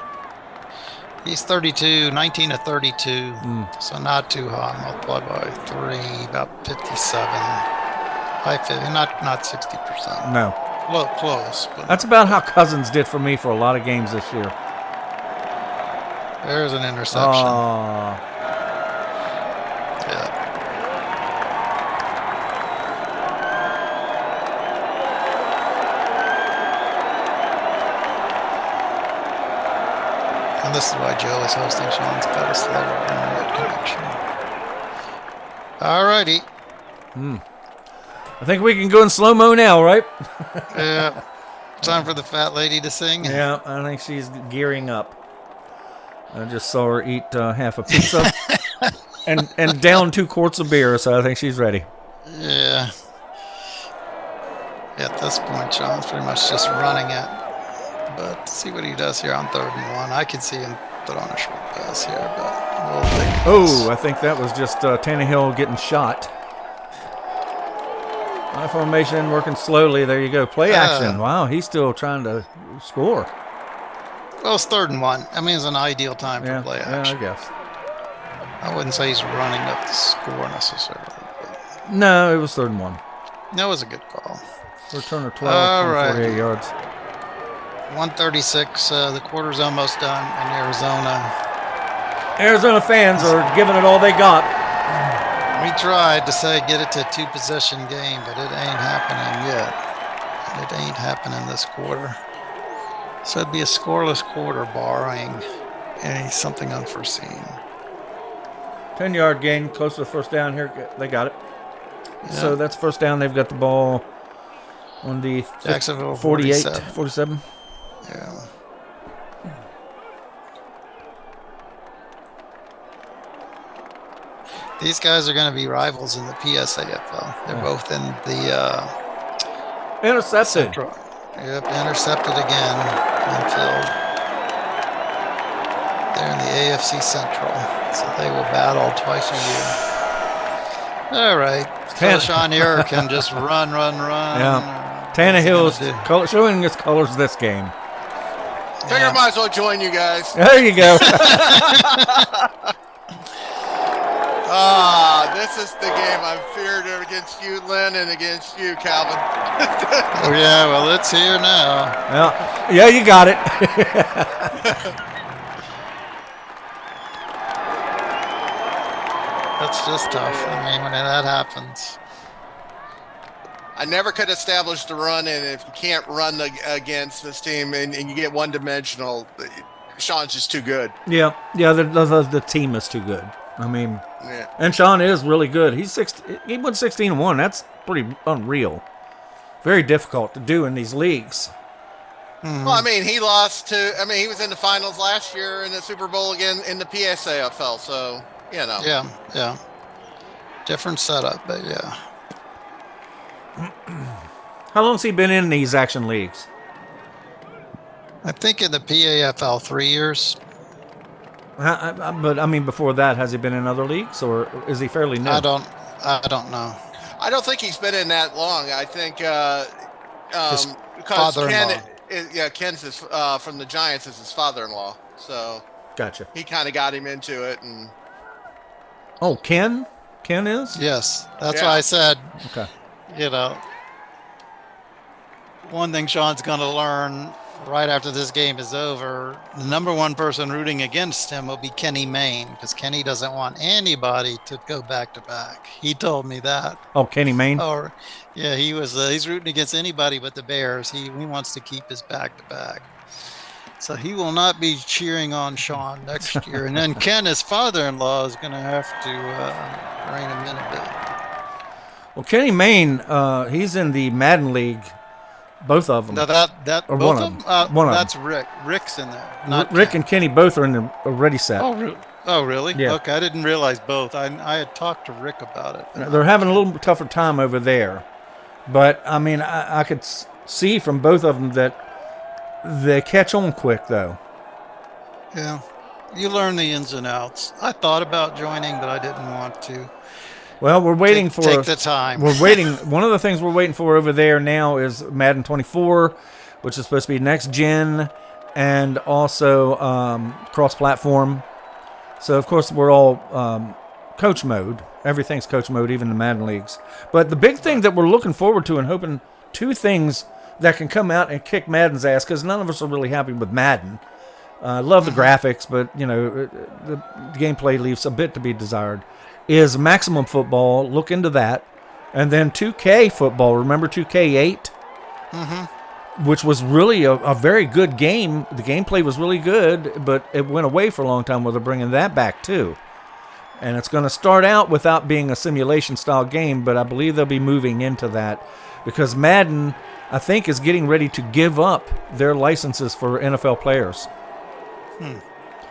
Speaker 2: He's 19 of 32, so not too hot. Multiplied by 3, about 57. High 50, not 60%.
Speaker 1: No.
Speaker 2: Well, close. But
Speaker 1: that's about how Cousins did for me for a lot of games this year.
Speaker 2: There's an interception. Yeah. And this is why Joe is hosting. Sean's got a slower internet connection. All righty.
Speaker 1: I think we can go in slow-mo now, right?
Speaker 2: Yeah. Time for the fat lady to sing.
Speaker 1: Yeah, I think she's gearing up. I just saw her eat half a pizza and down 2 quarts of beer, so I think she's ready.
Speaker 2: Yeah. At this point, Sean's pretty much just running it. But see what he does here on 3rd and 1. I can see him throwing a short pass here, but we'll take it.
Speaker 1: Oh, I think that was just Tannehill getting shot. High formation, working slowly. There you go. Play action. Wow, he's still trying to score.
Speaker 2: Well, it's 3rd and 1. I mean, it's an ideal time for play action.
Speaker 1: Yeah, I guess.
Speaker 2: I wouldn't say he's running up the score necessarily. But
Speaker 1: no, it was 3rd and 1.
Speaker 2: That was a good call.
Speaker 1: Return of 12, 48 yards.
Speaker 2: 136. The quarter's almost done in Arizona.
Speaker 1: Arizona fans are giving it all they got.
Speaker 2: We tried to say get it to a 2-possession game, but it ain't happening yet. It ain't happening this quarter. So it'd be a scoreless quarter barring something unforeseen.
Speaker 1: 10-yard gain, close to the first down here. They got it. Yeah. So that's first down. They've got the ball on the
Speaker 2: Jacksonville
Speaker 1: 47.
Speaker 2: Yeah. These guys are going to be rivals in the PSAFL. They're both in the
Speaker 1: intercepted.
Speaker 2: Central. Yep, intercepted again on field. They're in the AFC Central. So they will battle twice a year. All right. So Sean here can just run.
Speaker 1: Yeah. Tannehill's showing his colors this game.
Speaker 4: Figure I might as well join you guys.
Speaker 1: There you go.
Speaker 4: This is the game I'm feared against you, Len, and against you, Calvin.
Speaker 2: Oh, yeah. Well, it's here now.
Speaker 1: Yeah, you got it.
Speaker 2: That's just tough. I mean, when that happens.
Speaker 4: I never could establish the run, and if you can't run against this team and you get one-dimensional, Sean's just too good.
Speaker 1: Yeah, the team is too good. I mean, and Sean is really good. He went 16-1. That's pretty unreal. Very difficult to do in these leagues.
Speaker 4: Well, I mean, he lost to. I mean, he was in the finals last year in the Super Bowl again in the PAFL. So
Speaker 2: Yeah. Different setup, but yeah.
Speaker 1: How long has he been in these action leagues?
Speaker 2: I think in the PAFL 3 years.
Speaker 1: But I mean, before that, has he been in other leagues, or is he fairly new?
Speaker 2: I don't know.
Speaker 4: I don't think he's been in that long. I think
Speaker 2: His
Speaker 4: because
Speaker 2: father-in-law.
Speaker 4: Ken's from the Giants is his father-in-law. So
Speaker 1: Gotcha.
Speaker 4: he kind of got him into it, and
Speaker 1: Ken is?
Speaker 2: Yes, that's why I said.
Speaker 1: Okay.
Speaker 2: One thing Sean's going to learn right after this game is over, the number one person rooting against him will be Kenny Mayne, because Kenny doesn't want anybody to go back-to-back. He told me that.
Speaker 1: Oh, Kenny Mayne?
Speaker 2: Yeah, he's rooting against anybody but the Bears. He wants to keep his back-to-back. So he will not be cheering on Sean next year. And then Ken, his father-in-law, is going to have to rein him in a bit.
Speaker 1: Well, Kenny Mayne, he's in the Madden League, both of them.
Speaker 2: No, that
Speaker 1: or
Speaker 2: both
Speaker 1: one
Speaker 2: of them?
Speaker 1: One of
Speaker 2: that's
Speaker 1: them.
Speaker 2: Rick. Rick's in there. Not
Speaker 1: Rick
Speaker 2: Ken.
Speaker 1: and Kenny both are in the ready set.
Speaker 2: Oh, really?
Speaker 1: Yeah.
Speaker 2: Okay, I didn't realize both. I had talked to Rick about it.
Speaker 1: They're having a little tougher time over there. But, I mean, I could see from both of them that they catch on quick, though.
Speaker 2: Yeah. You learn the ins and outs. I thought about joining, but I didn't want to.
Speaker 1: Well, we're waiting for...
Speaker 2: Take the time.
Speaker 1: We're waiting. One of the things we're waiting for over there now is Madden 24, which is supposed to be next gen, and also cross-platform. So, of course, we're all coach mode. Everything's coach mode, even the Madden leagues. But the big thing that we're looking forward to and hoping, two things that can come out and kick Madden's ass, because none of us are really happy with Madden. I love the graphics, but, the gameplay leaves a bit to be desired, is Maximum Football. Look into that. And then 2K Football. Remember 2K8? Mm-hmm. Which was really a very good game. The gameplay was really good, but it went away for a long time. Well, they're bringing that back, too. And it's going to start out without being a simulation-style game, but I believe they'll be moving into that because Madden, I think, is getting ready to give up their licenses for NFL players.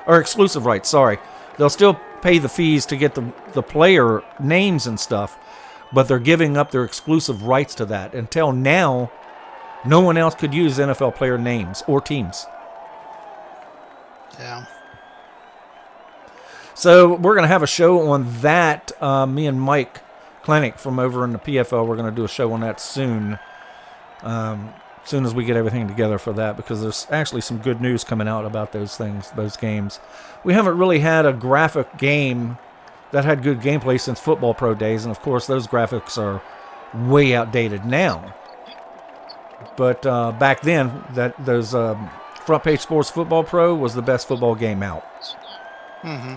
Speaker 1: Or exclusive rights, sorry. They'll still pay the fees to get the player names and stuff, but they're giving up their exclusive rights to that. Until now, no one else could use NFL player names or teams.
Speaker 2: Yeah.
Speaker 1: So we're going to have a show on that. Me and Mike Klenick from over in the PFL, we're going to do a show on that soon. Soon as we get everything together for that, because there's actually some good news coming out about those things, those games. We haven't really had a graphic game that had good gameplay since Football Pro days, and of course those graphics are way outdated now. But back then, those Front Page Sports Football Pro was the best football game out.
Speaker 2: Mm-hmm.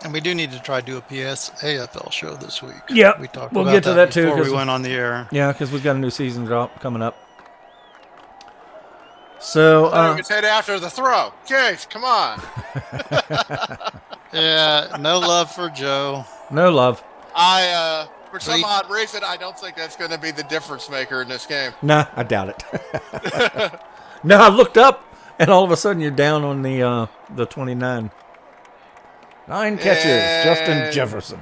Speaker 2: And we do need to try to do a AFL show this week.
Speaker 1: Yeah,
Speaker 2: we'll
Speaker 1: get to that too
Speaker 2: before we went on the air.
Speaker 1: Yeah, because we've got a new season drop coming up. So
Speaker 4: you said after the throw. Jeez, come on.
Speaker 2: Yeah, no love for Joe.
Speaker 1: No love.
Speaker 4: For some odd reason, I don't think that's going to be the difference maker in this game.
Speaker 1: Nah, I doubt it. No, I looked up, and all of a sudden you're down on the 29. 9 catches, Justin Jefferson.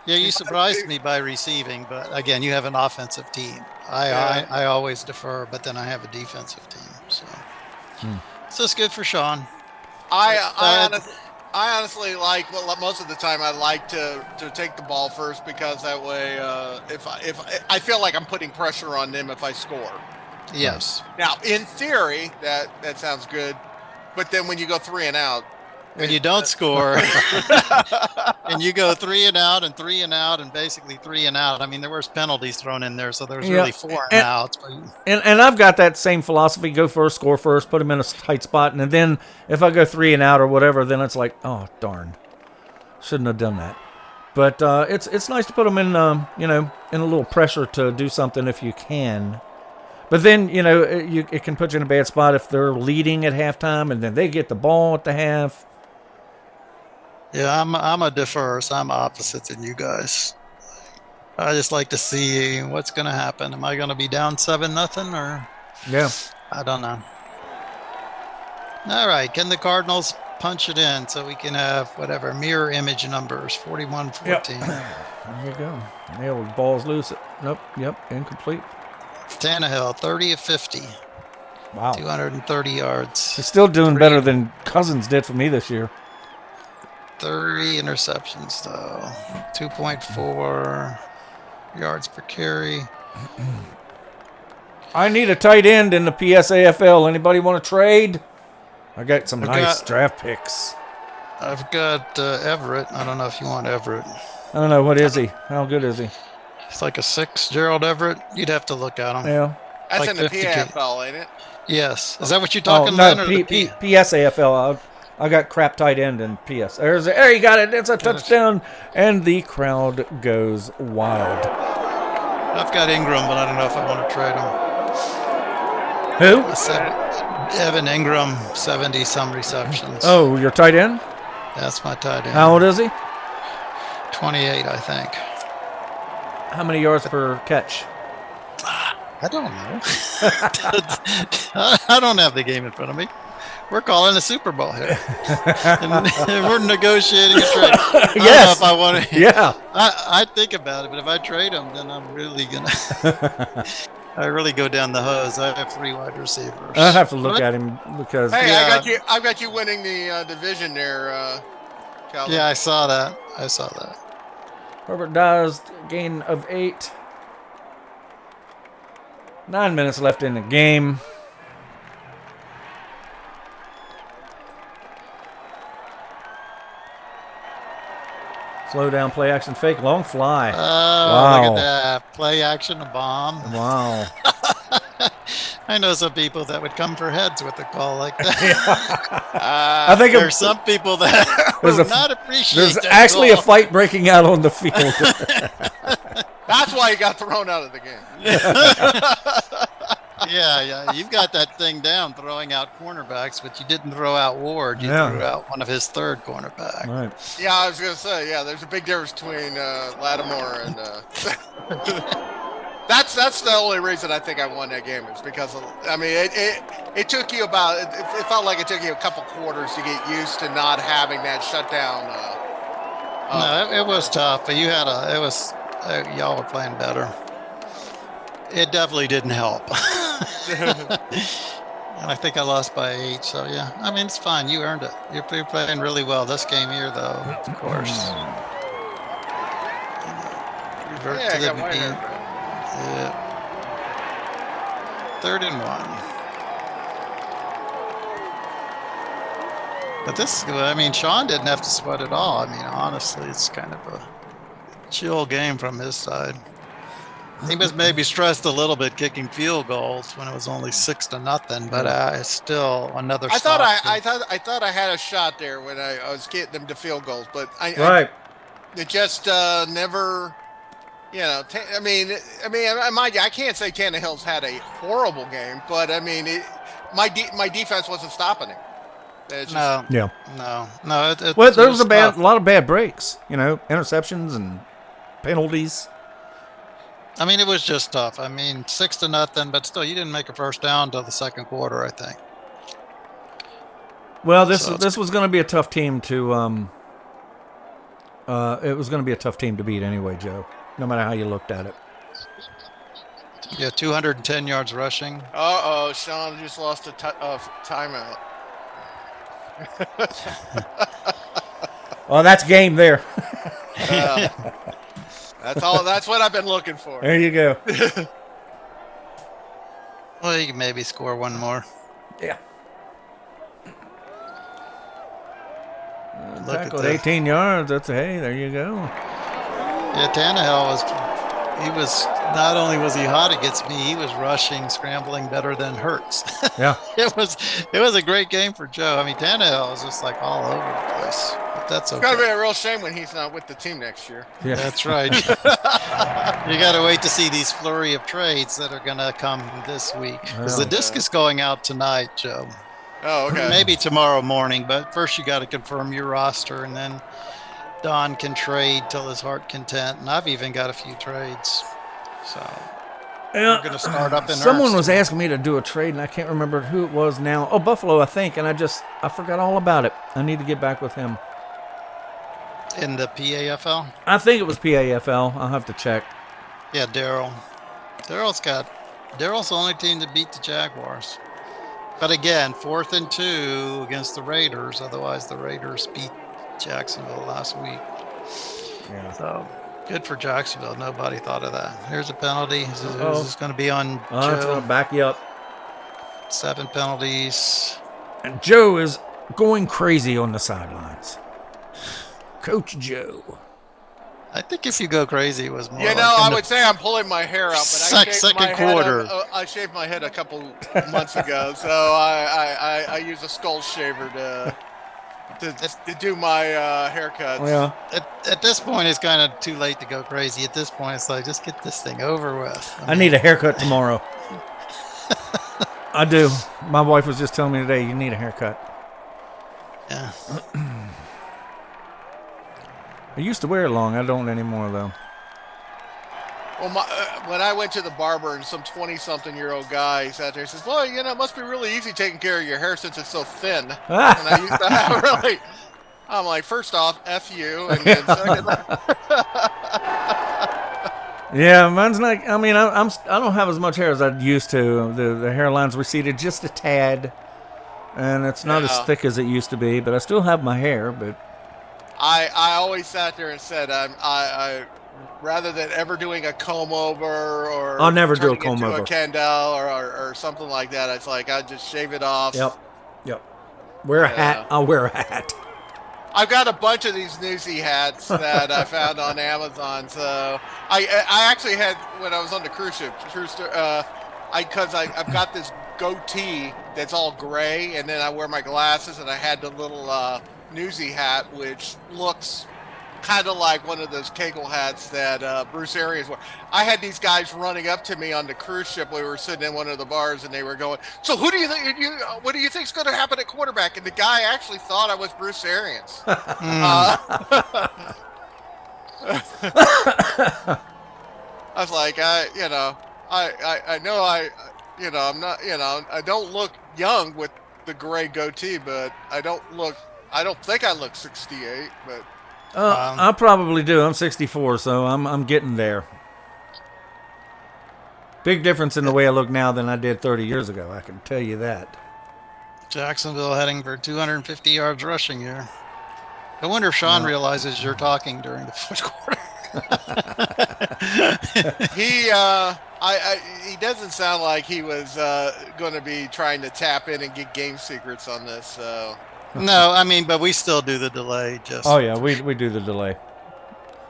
Speaker 2: Yeah, you surprised me by receiving, but again, you have an offensive team. I always defer, but then I have a defensive team. So So it's good for Sean.
Speaker 4: I honestly like, well, most of the time I like to take the ball first, because that way, if I feel like I'm putting pressure on them if I score.
Speaker 2: Yes.
Speaker 4: Now, in theory, that sounds good, but then when you go 3 and out,
Speaker 2: When you don't score and you go 3 and out and 3 and out and basically 3 and out. I mean, there was penalties thrown in there, so there's really 4 and outs. But...
Speaker 1: And I've got that same philosophy: go first, score first, put them in a tight spot, and then if I go 3 and out or whatever, then it's like, oh darn, shouldn't have done that. But it's nice to put them in in a little pressure to do something if you can. But then it can put you in a bad spot if they're leading at halftime and then they get the ball at the half.
Speaker 2: Yeah, I'm a defer, so I'm opposite than you guys. I just like to see what's going to happen. Am I going to be down 7-0 or?
Speaker 1: Yeah.
Speaker 2: I don't know. All right, can the Cardinals punch it in so we can have whatever mirror image numbers 41-14?
Speaker 1: Yep. There you go. Nailed. Ball's loose. Nope. Yep. Incomplete.
Speaker 2: Tannehill 30 of 50.
Speaker 1: Wow.
Speaker 2: 230 yards.
Speaker 1: He's still doing better than Cousins did for me this year.
Speaker 2: 30 interceptions, though. 2.4 yards per carry.
Speaker 1: I need a tight end in the PSAFL. Anybody want to trade? I got some nice draft picks.
Speaker 2: I've got Everett. I don't know if you want Everett.
Speaker 1: I don't know. What is he? How good is he?
Speaker 2: It's like a 6, Gerald Everett. You'd have to look at him.
Speaker 1: Yeah.
Speaker 4: That's
Speaker 2: like
Speaker 4: in the PAFL, ain't it?
Speaker 2: Yes. Is that what you're talking
Speaker 1: no,
Speaker 2: about?
Speaker 1: PSAFL. I got crap tight end in PS. There you got it. It's a touchdown, and the crowd goes wild.
Speaker 2: I've got Ingram, but I don't know if I want to trade him.
Speaker 1: Who?
Speaker 2: Evan Ingram, 70-some receptions.
Speaker 1: Oh, your tight end?
Speaker 2: That's my tight end.
Speaker 1: How old is he?
Speaker 2: 28, I think.
Speaker 1: How many yards per catch?
Speaker 2: I don't know. I don't have the game in front of me. We're calling a Super Bowl here. and we're negotiating a trade. I don't know if I want to.
Speaker 1: Yeah.
Speaker 2: I think about it, but if I trade him, then I'm really going to. I really go down the hose. I have 3 wide receivers.
Speaker 1: I have to look at him because.
Speaker 4: Hey, I've got you winning the division there, Calvin.
Speaker 2: Yeah, I saw that.
Speaker 1: Herbert Dyer's gain of 8. 9 minutes left in the game. Slow down, play action, fake, long fly.
Speaker 2: Oh,
Speaker 1: wow.
Speaker 2: Look at that. Play action, a bomb.
Speaker 1: Wow.
Speaker 2: I know some people that would come for heads with a call like that.
Speaker 1: I think
Speaker 2: there's some people that would not appreciate
Speaker 1: There's
Speaker 2: that
Speaker 1: actually
Speaker 2: call.
Speaker 1: a fight breaking out on the field.
Speaker 4: That's why he got thrown out of the game.
Speaker 2: Yeah. You've got that thing down, throwing out cornerbacks, but you didn't throw out Ward. You threw out one of his third cornerback.
Speaker 1: Right.
Speaker 4: Yeah, I was going to say, there's a big difference between Lattimore and... That's the only reason I think I won that game, is because it took you about it felt like it took you a couple quarters to get used to not having that shutdown.
Speaker 2: No, it was tough, but you had y'all were playing better. It definitely didn't help. And I think I lost by 8, so yeah. I mean, it's fine. You earned it. You're playing really well this game here, though. Of course. Revert to the mean. Yeah. 3rd and 1. But Sean didn't have to sweat at all. I mean, honestly, it's kind of a chill game from his side. He was maybe stressed a little bit kicking field goals when it was only 6-0, but it's still another.
Speaker 4: I thought I had a shot there when I was getting them to field goals, but it just never. I can't say Tannehill's had a horrible game, but I mean, my defense wasn't stopping him.
Speaker 2: No. There
Speaker 1: was a lot of bad breaks, interceptions and penalties.
Speaker 2: I mean, it was just tough. I mean, 6-0, but still, you didn't make a first down until the second quarter, I think.
Speaker 1: Well, this was going to be a tough team to. It was going to be a tough team to beat anyway, Joe. No matter how you looked at it.
Speaker 2: Yeah, 210 yards rushing.
Speaker 4: Sean just lost a timeout.
Speaker 1: Well, that's game there.
Speaker 4: That's all. That's what I've been looking for.
Speaker 1: There you go.
Speaker 2: Well, you can maybe score one more.
Speaker 1: Yeah.
Speaker 2: Look at
Speaker 1: Tackled
Speaker 2: that.
Speaker 1: 18 yards. That's there you go.
Speaker 2: Yeah, Tannehill was not only was he hot against me, he was rushing, scrambling better than Hurts.
Speaker 1: Yeah.
Speaker 2: It was a great game for Joe. I mean, Tannehill was just like all over the place. But that's
Speaker 4: It's gonna be
Speaker 2: okay.
Speaker 4: a real shame when he's not with the team next year.
Speaker 1: Yeah.
Speaker 2: That's right. You got to wait to see these flurry of trades that are going to come this week. Because the disc is going out tonight, Joe.
Speaker 4: Oh, okay.
Speaker 2: Maybe tomorrow morning, but first you got to confirm your roster, and then Don can trade till his heart content. And I've even got a few trades. So we're going to start up in
Speaker 1: Someone
Speaker 2: earnest.
Speaker 1: was asking me to do a trade, and I can't remember who it was now. Oh, Buffalo, I think, and I forgot all about it. I need to get back with him.
Speaker 2: In the PAFL?
Speaker 1: I think it was PAFL. I'll have to check.
Speaker 2: Yeah, Daryl. Daryl's the only team to beat the Jaguars. But again, 4th and 2 against the Raiders. Otherwise, the Raiders beat Jacksonville last week.
Speaker 1: Yeah.
Speaker 2: So good for Jacksonville. Nobody thought of that. Here's a penalty. Is this going to be on
Speaker 1: It's going
Speaker 2: Joe?
Speaker 1: to back you up.
Speaker 2: 7 penalties.
Speaker 1: And Joe is going crazy on the sidelines. Coach Joe.
Speaker 2: I think if you go crazy, it was more.
Speaker 4: You
Speaker 2: like
Speaker 4: know,
Speaker 2: in
Speaker 4: I
Speaker 2: the
Speaker 4: would say I'm pulling my hair out, but
Speaker 2: second quarter.
Speaker 4: I shaved my head a couple months ago, so I use a skull shaver to do my haircuts.
Speaker 1: Well,
Speaker 2: At this point, it's kind of too late to go crazy. At this point, it's like, just get this thing over with.
Speaker 1: I need a haircut tomorrow. I do. My wife was just telling me today, you need a haircut.
Speaker 2: Yeah.
Speaker 1: I used to wear it long. I don't anymore, though.
Speaker 4: Well, when I went to the barber and some 20-something-year-old guy sat there and says, well, you know, it must be really easy taking care of your hair since it's so thin. And I used to have really, I'm like, first off, F you. And then second,
Speaker 1: Yeah, mine's not. I mean, I don't have as much hair as I used to. The hairline's receded just a tad, and it's not as thick as it used to be. But I still have my hair. But
Speaker 4: I always sat there and said, I rather than ever doing a comb over or
Speaker 1: I'll never do a
Speaker 4: turning
Speaker 1: comb
Speaker 4: into
Speaker 1: over.
Speaker 4: a Kendall or something like that, it's like I just shave it off.
Speaker 1: Yep. Wear a hat. I'll wear a hat.
Speaker 4: I've got a bunch of these Newsy hats that I found on Amazon. So I actually had, when I was on the cruise ship, because I've got this goatee that's all gray, and then I wear my glasses, and I had the little Newsy hat, which looks kind of like one of those Kegel hats that Bruce Arians wore. I had these guys running up to me on the cruise ship. We were sitting in one of the bars, and they were going, so who do you think, what do you think's going to happen at quarterback? And the guy actually thought I was Bruce Arians. I was like, I don't look young with the gray goatee, but I don't think I look 68, but
Speaker 1: I probably do. I'm 64, so I'm getting there. Big difference in the way I look now than I did 30 years ago. I can tell you that.
Speaker 2: Jacksonville heading for 250 yards rushing here. I wonder if Sean realizes you're talking during the fourth quarter.
Speaker 4: He doesn't sound like he was going to be trying to tap in and get game secrets on this. So.
Speaker 2: No, I mean, but we still do the delay.
Speaker 1: We do the delay.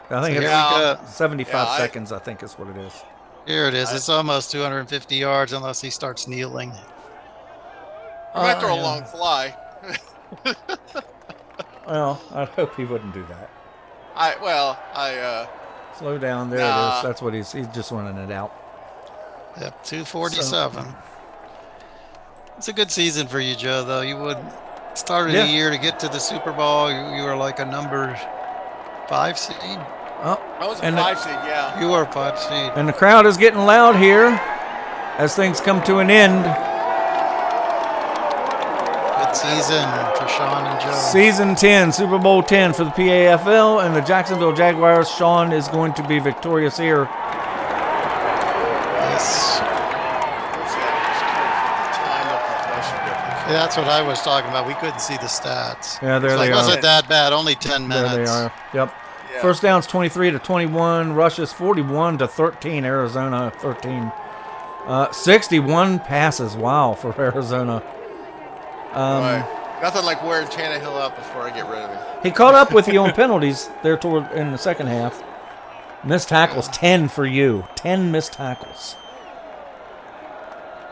Speaker 1: I think it's 75 seconds. I think is what it is.
Speaker 2: Here it is. It's almost 250 yards unless he starts kneeling.
Speaker 4: You might throw a long fly.
Speaker 1: Well, I hope he wouldn't do that. Slow down. There it is. That's what he's just running it out.
Speaker 2: Yep, 247. It's a good season for you, Joe, though. You would started the year to get to the Super Bowl. You were like a number 5 seed.
Speaker 4: Oh, I was a 5 seed, yeah.
Speaker 2: You were a 5 seed.
Speaker 1: And the crowd is getting loud here as things come to an end.
Speaker 2: Good season for Sean and Joe.
Speaker 1: Season 10, Super Bowl 10 for the PAFL and the Jacksonville Jaguars. Sean is going to be victorious here.
Speaker 2: Yes. That's what I was talking about. We couldn't see the stats.
Speaker 1: Yeah, there they
Speaker 2: It
Speaker 1: are.
Speaker 2: wasn't that bad. Only 10 minutes.
Speaker 1: There they are. Yep.
Speaker 4: Yeah.
Speaker 1: First down's 23-21. Rushes 41-13. Arizona 13. 61 passes. Wow, for Arizona.
Speaker 4: Right. Nothing like wearing Tannehill out before I get rid of him.
Speaker 1: He caught up with you on penalties there toward in the second half. Missed tackles, 10 for you. 10 missed tackles.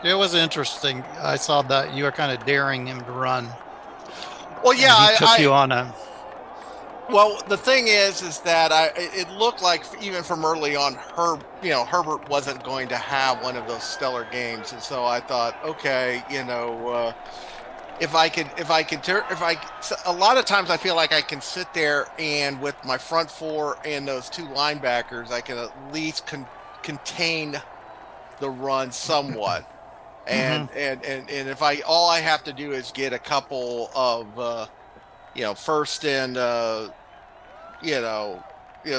Speaker 2: It was interesting. I saw that you were kind of daring him to run.
Speaker 4: Well, yeah,
Speaker 2: He took you on a.
Speaker 4: Well, the thing is that it looked like even from early on, Herbert wasn't going to have one of those stellar games, and so I thought, okay, a lot of times I feel like I can sit there and with my front four and those two linebackers, I can at least contain the run somewhat. And if all I have to do is get a couple of first and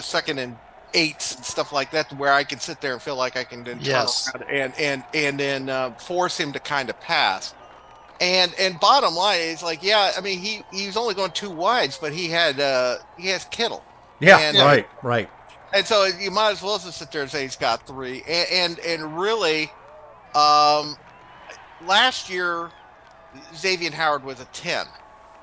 Speaker 4: second and 8s and stuff like that, where I can sit there and feel like I can then turn around and then force him to kind of pass. And bottom line is like, yeah, I mean he was only going 2 wides, but he has Kittle.
Speaker 1: Yeah, right.
Speaker 4: And so you might as well just sit there and say he's got 3. And really, last year Xavier Howard was a 10,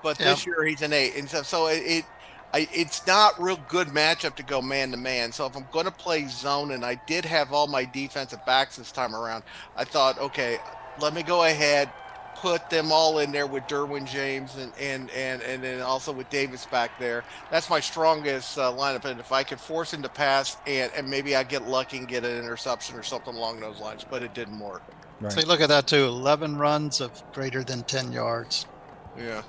Speaker 4: but this year he's an 8, and so it's not real good matchup to go man to man. So if I'm going to play zone, and I did have all my defensive backs this time around, I thought, okay, let me go ahead, put them all in there with Derwin James and then also with Davis back there. That's my strongest lineup, and if I could force him to pass and maybe I get lucky and get an interception or something along those lines, but it didn't work.
Speaker 1: Right.
Speaker 2: So look at that too. 11 runs of greater than 10 yards.
Speaker 4: Yeah.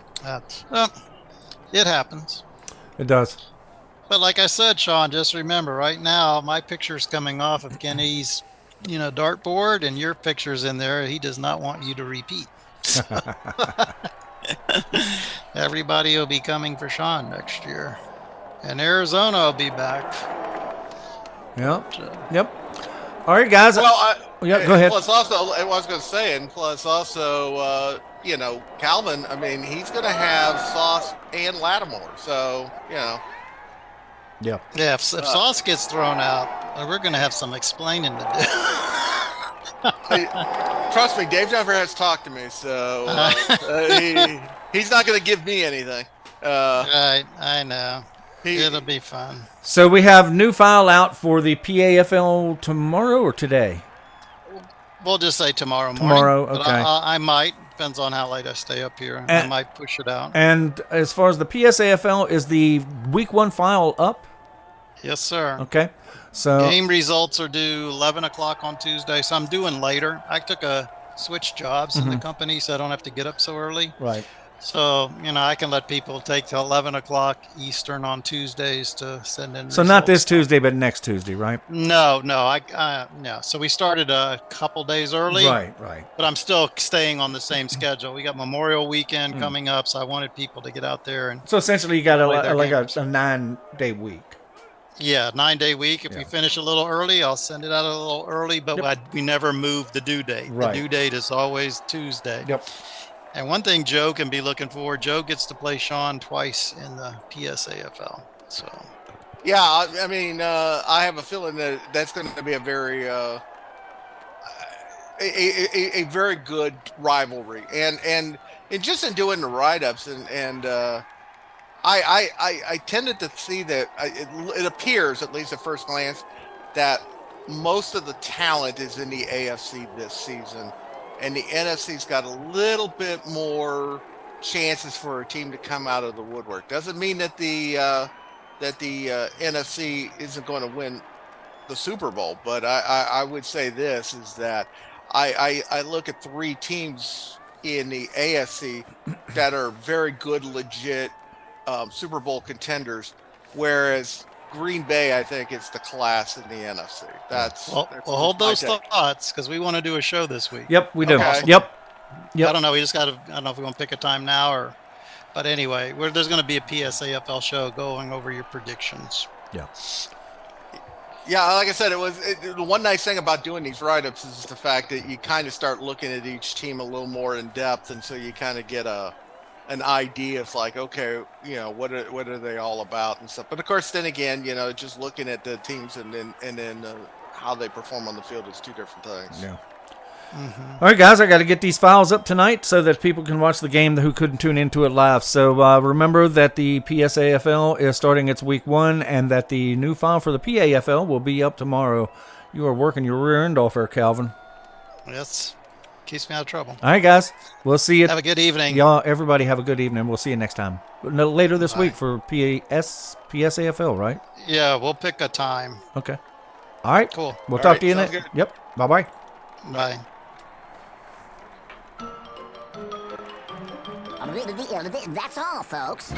Speaker 2: It happens.
Speaker 1: It does.
Speaker 2: But like I said, Sean, just remember right now my picture's coming off of Kenny's, dartboard, and your picture's in there. He does not want you to repeat. Everybody will be coming for Sean next year. And Arizona will be back.
Speaker 1: Yep. All right, guys.
Speaker 4: Well,
Speaker 1: go ahead.
Speaker 4: Plus, also, I was going to say, and plus, also, Calvin. I mean, he's going to have Sauce and Lattimore, so
Speaker 1: Yeah.
Speaker 2: Yeah. If Sauce gets thrown out, we're going to have some explaining to do.
Speaker 4: Trust me, Dave never has talked to me, so he's not going to give me anything.
Speaker 2: Right, I know. It'll be fun.
Speaker 1: So we have new file out for the PAFL tomorrow or today?
Speaker 2: We'll just say tomorrow morning.
Speaker 1: Tomorrow,
Speaker 2: but
Speaker 1: okay.
Speaker 2: I might. Depends on how late I stay up here. I might push it out.
Speaker 1: And as far as the PSAFL, is the week 1 file up?
Speaker 2: Yes, sir.
Speaker 1: Okay. So
Speaker 2: game results are due 11 o'clock on Tuesday, so I'm doing later. I took a switch jobs in the company, so I don't have to get up so early.
Speaker 1: Right.
Speaker 2: So, I can let people take till 11 o'clock Eastern on Tuesdays to send in.
Speaker 1: So not this Tuesday, but next Tuesday, right?
Speaker 2: No. So we started a couple days early.
Speaker 1: Right.
Speaker 2: But I'm still staying on the same schedule. We got Memorial Weekend coming up, so I wanted people to get out there. And
Speaker 1: so essentially you got a 9-day week.
Speaker 2: Yeah, 9-day week. If we finish a little early, I'll send it out a little early, but we never move the due date.
Speaker 1: Right.
Speaker 2: The due date is always Tuesday.
Speaker 1: Yep.
Speaker 2: And one thing Joe can be looking for, Joe gets to play Sean twice in the PSAFL. So.
Speaker 4: Yeah, I mean, I have a feeling that that's going to be a very a very good rivalry, and just in doing the write-ups and I tended to see that it appears, at least at first glance, that most of the talent is in the AFC this season, and the NFC's got a little bit more chances for a team to come out of the woodwork. Doesn't mean that the NFC isn't going to win the Super Bowl, but I would say this is that I look at 3 teams in the AFC that are very good, legit Super Bowl contenders, whereas Green Bay, I think, is the class in the NFC. That's
Speaker 2: hold those thoughts, because we want to do a show this week.
Speaker 1: Yep, we do.
Speaker 4: Okay.
Speaker 1: Yep.
Speaker 2: I don't know. We just got to. I don't know if we want to pick a time now but anyway, there's going to be a PSAFL show going over your predictions.
Speaker 1: Yeah.
Speaker 4: Yeah, like I said, the one nice thing about doing these write-ups is the fact that you kind of start looking at each team a little more in depth, and so you kind of get an idea of like, okay, what are they all about and stuff. But of course, then again, just looking at the teams and then how they perform on the field is two different things.
Speaker 1: Yeah. All right, guys, I got to get these files up tonight so that people can watch the game who couldn't tune into it live. So remember that the PSAFL is starting its week 1 and that the new file for the PAFL will be up tomorrow. You are working your rear end off there, Calvin.
Speaker 2: Yes. Keeps me out of trouble.
Speaker 1: All right, guys. We'll see you.
Speaker 2: Have a good evening.
Speaker 1: Y'all, everybody have a good evening. We'll see you next time. No, later this
Speaker 2: Bye.
Speaker 1: week for PSAFL, right?
Speaker 2: Yeah, we'll pick a time.
Speaker 1: Okay. All right.
Speaker 2: Cool.
Speaker 1: We'll
Speaker 4: All
Speaker 1: talk
Speaker 4: right,
Speaker 1: to you
Speaker 4: sounds
Speaker 1: next.
Speaker 4: good.
Speaker 1: Yep. Bye-bye.
Speaker 2: Bye.
Speaker 5: That's all, folks.